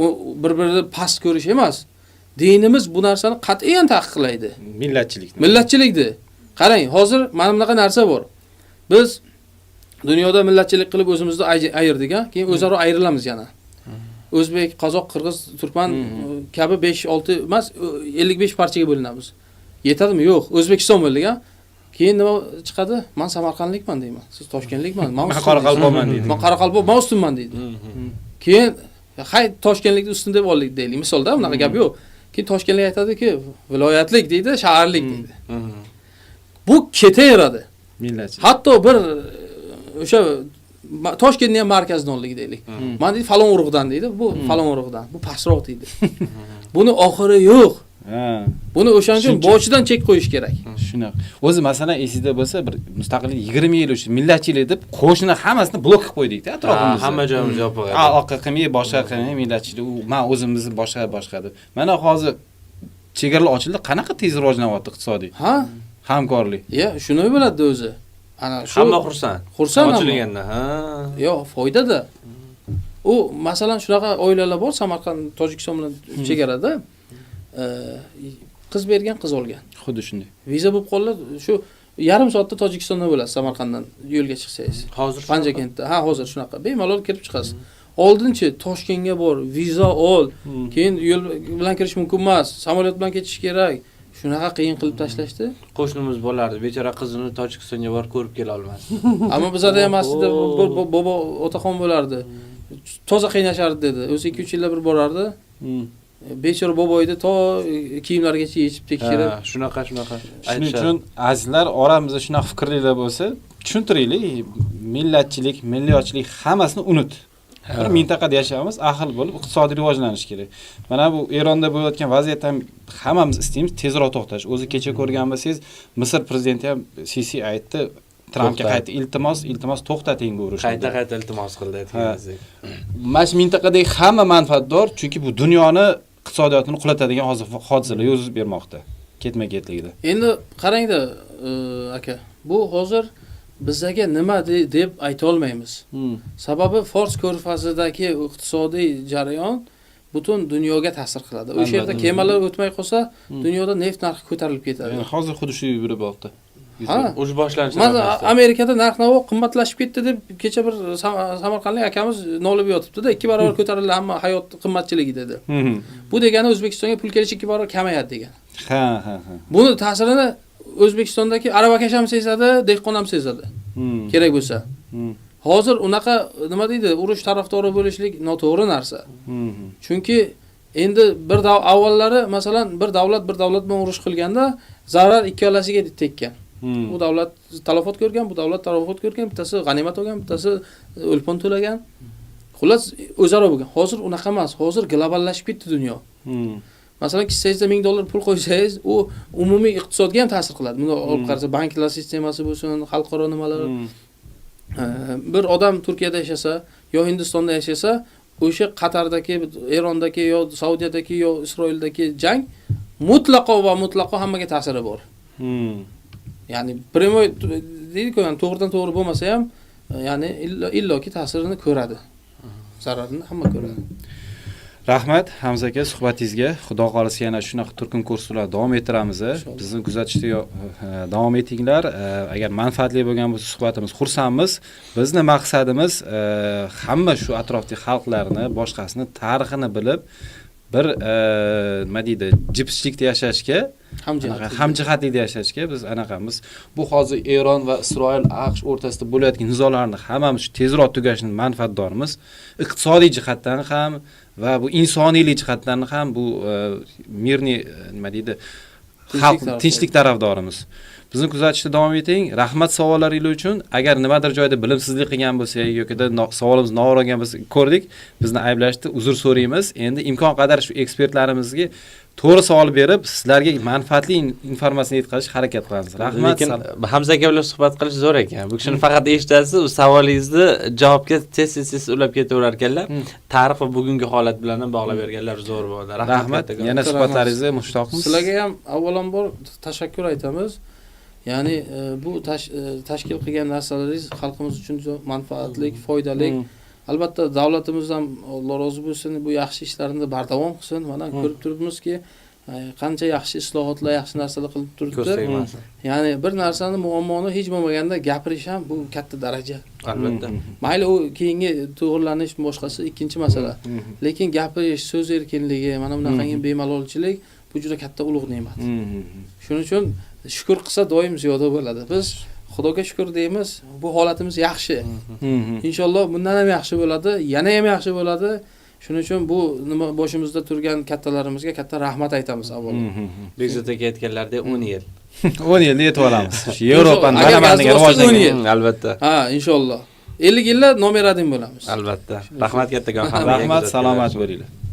Speaker 3: U bir-birini past ko'rish emas. Dinimiz bu narsani qat'iyan taqiqlaydi. Millatchilikni. Qarang, hozir mana bunaqa narsa bor. Biz dunyoda millatchilik qilib o'zimizni ayirdik, keyin o'zaro ayrilamiz yana. o'zbek, qozoq, qirg'iz, turkman kabi 5-6 emas, 55 parchaga bo'linamiz. Yetadimi? Yo'q. O'zbekiston bo'ldik, ha. Keyin nima chiqadi? Men Samarqandlikman deyman. Siz Toshkentlikman.
Speaker 5: Men Qoraqalpoqman deydi.
Speaker 3: Men Qoraqalpoq ustunman deydi. Keyin hay Toshkentlikni ustun deb oldik deylik. Misolda bunaqa gap yo'q. Keyin Toshkentlik aytadiki, viloyatlik deydi, shaharlik deydi. Bu ketaveradi.
Speaker 2: Millatchi.
Speaker 3: Hatto bir o'sha Toshkentning ham markazidan oldik deylik. Men deydi falon urug'dan deydi. Bu falon urug'dan. Bu pastroq deydi. Buni oxiri yo'q.
Speaker 2: Ha.
Speaker 3: Buni o'shaning uchun boshidan chek qo'yish kerak.
Speaker 2: Shunaqa. O'zi masalan esingizda bo'lsa, bir mustaqillik 20 yil uchun millatchilik deb qo'shni hammasini blok qilib qo'ydik-da atrofimizda.
Speaker 4: Hamma joyimiz yopiq edi.
Speaker 2: Oqqa qilmay, boshqa qilmay millatchilik. U men o'zimizni boshqa deb. Mana hozir chegaralar ochildi, qanaqa tez rivojlanyapti iqtisodiy?
Speaker 3: Ha?
Speaker 2: Hamkorlik.
Speaker 3: Ya, shuni bo'ladi o'zi. Ana shu
Speaker 4: Hamma xursand.
Speaker 3: Xursand hamma.
Speaker 4: Ochilganda, ha.
Speaker 3: Yo'q, foydada. U masalan shunaqa oilalar bor Samarqand, Tojikiston bilan chegarada. Qiz bergan, qiz olgan.
Speaker 2: Xuddi shunday.
Speaker 3: Viza bo'lib qoldi, shu yarim soatda Tojikistonda bo'lasiz Samarqanddan yo'lga chiqsangiz.
Speaker 4: Hozir
Speaker 3: Panjakentda. Ha, hozir shunaqa. Bemalol kirib chiqasiz. Oldinchi Toshkentga bor, viza ol, keyin yo'l bilan kirish mumkin emas, samolyot bilan ketish kerak. Shunaqa qiyin qilib tashlashdi.
Speaker 4: qo'shnimiz bo'lardi. Bechora qizini Tojikistonga borib ko'rib kela olmasdi.
Speaker 3: Ammo bizada ham aslida bobo otaxon bo'lardi. Toza qiynashardi dedi. O'zi 2-3 yilda bir borardi. Bechora boboydi to kiyimlargacha yechib tekshirib.
Speaker 4: Shunaqa.
Speaker 2: Shuning uchun azizlar, oramizda shunaqa fikrlilar bo'lsa, tushuntiraylik, millatchilik, milliyatchilik hammasini unut. Bir mintaqada yashaymiz, ahil bo'lib, iqtisodiy rivojlanish kerak. Mana bu Eronda bo'layotgan vaziyat ham hammamiz istaymiz tezroq to'xtash. O'zi kecha ko'rgan bo'lsangiz, Misr prezidenti ham Sisi aytdi, Trampga qayta iltimos to'xtating bu urushni.
Speaker 4: Qayta iltimos qildi aytganingizdek.
Speaker 2: Mana shu mintaqadagi hamma manfaatdor, chunki bu dunyoni iqtisodiyotini qulatadigan hodisalar yuz bermoqda. Ketma-ketligida.
Speaker 3: Endi qarangda, aka, bu hozir bizga nima deb ayta olmaymiz. Sababi Fors ko'rfazidagi iqtisodiy jarayon butun dunyoga ta'sir qiladi. O'sha yerda kemalar o'tmay qolsa, dunyoda neft narxi ko'tarilib ketadi.
Speaker 2: Hozir xuddi shu yurib bo'ldi.
Speaker 3: Ha,
Speaker 4: urush boshlanishi.
Speaker 3: Mana Amerikada narx-navo qimmatlashib ketdi deb kecha bir Samarqandlik akamiz nolib yotibdi-da, 2 barobar ko'tarildi hamma hayot qimmatchiligi dedi. Bu degani O'zbekistonga pul kelishi 2 barobar kamayadi degan.
Speaker 2: Ha.
Speaker 3: Buni ta'sirini O'zbekistondagi aravakash ham sezadi, dehqon ham sezadi. Kerak bo'lsa. Hozir unaqa nima deydi, urush tarafdori bo'lishlik noto'g'ri narsa. Chunki endi bir avvallari masalan bir davlat bilan urush qilganda zarar ikkalasiga tekkan. Bu davlat talafot ko'rgan, bu davlat talafot ko'rgan, bittasi g'animat olgan, bittasi o'lpon to'lagan. Xullas o'zaro bo'lgan. Hozir unaqa emas. Hozir globallashib ketdi dunyo. Masalan, kissangizda $1000 pul qo'ysangiz, u umumiy iqtisodga ham ta'sir qiladi. Buni olib qarasa, banklar sistemasi bo'lsin, xalqaro nimalar. Bir odam Turkiyada yashasa, yo Hindistonda yashasa, o'sha Qatardagi, Erondagi yo Saudiyadagi yo Isroildagi jang mutlaqo hammaga ta'siri bor. Ya'ni primoy deydi-ku, to'g'ridan to'g'ri bo'lmasa ham, ya'ni illoki ta'sirini ko'radi. Zararini hamma ko'radi.
Speaker 2: Rahmat Hamza aka suhbatingizga. Xudo xolisa yana shunaqa turkum kurslar davom ettiramiz. Bizni kuzatishda davom etinglar. Agar manfaatli bo'lgan bo'lsa suhbatimiz xursandmiz. Bizning maqsadimiz hamma shu atrofdagi xalqlarni, boshqasini tarixini bilib bir nima deydi, jipschilikda yashashga, hamjihatlikda yashashga biz anaqamiz. Bu hozir Eron va Isroil AQSh o'rtasida bo'layotgan nizolarni hammamiz tezroq tugashining manfaatdorimiz. Iqtisodiy jihatdan ham va bu insoniylik jihatdan ham bu mirni nima deydi, xalq tinchlik tarafdorimiz. Bizni kuzatishda davom eting. Rahmat savollaringiz uchun. Agar nimadir joyda bilimsizlik qilgan bo'lsak yoki savolimiz noto'g'ri bo'lgan bo'lsa, ko'rdik, bizni ayblashdi, uzr so'raymiz. Endi imkon qadar shu ekspertlarimizga to'g'ri savol berib, sizlarga manfaatli informatsiyani yetkazishga harakat qilamiz. Rahmat.
Speaker 4: Lekin Hamza aka bilan suhbat qilish zo'r ekan. Bu kishini faqat eshitasiz, u savolingizni javobga tez ulab ketaverar ekanlar. Tarix va bugungi holat bilan ham bog'lab berganlar zo'r bo'ldi.
Speaker 2: Rahmat. Yana suhbatlaringizga mushtoqmiz.
Speaker 3: Sizlarga ham avvalambor tashakkur aytamiz. Ya'ni bu tashkil qilgan narsalaringiz xalqimiz uchun manfaatli, foydali. Albatta davlatimiz ham Alloh rozi bo'lsin, bu yaxshi ishlarini bardavom qilsin. Mana ko'rib turibmizki, qancha yaxshi islohotlar, yaxshi narsalar qilib
Speaker 4: ko'z
Speaker 3: turibdi.
Speaker 4: tegmasin.
Speaker 3: Ya'ni bir narsani muammoni hech bo'lmaganda gapirish ham bu katta daraja.
Speaker 4: Albatta.
Speaker 3: Mayli u keyingi to'g'rilanish boshqasi ikkinchi masala. Lekin gapirish, so'z erkinligi, mana bunaqangi bemalolchilik bu juda katta ulug' ne'mat. Shuning uchun shukr qilsa doim ziyoda bo'ladi. Biz Xudoga shukr deymiz, bu holatimiz yaxshi. Inshaalloh bundan ham yaxshi bo'ladi, yana ham yaxshi bo'ladi. Shuning uchun bu nima boshimizda turgan kattalarimizga katta rahmat aytamiz avvalo.
Speaker 4: Bekzod aka aytganlaridek 10 yil.
Speaker 2: 10 yilni yetib olamiz. Shu Yevropani
Speaker 3: Agar
Speaker 2: mana
Speaker 3: gaz bo'lsa, 10 yil.
Speaker 4: Albatta.
Speaker 3: Ha, inshaalloh. 50 yillar nomeradin bo'lamiz.
Speaker 4: Albatta. Rahmat kattakon.
Speaker 2: Rahmat, salomat bo'linglar.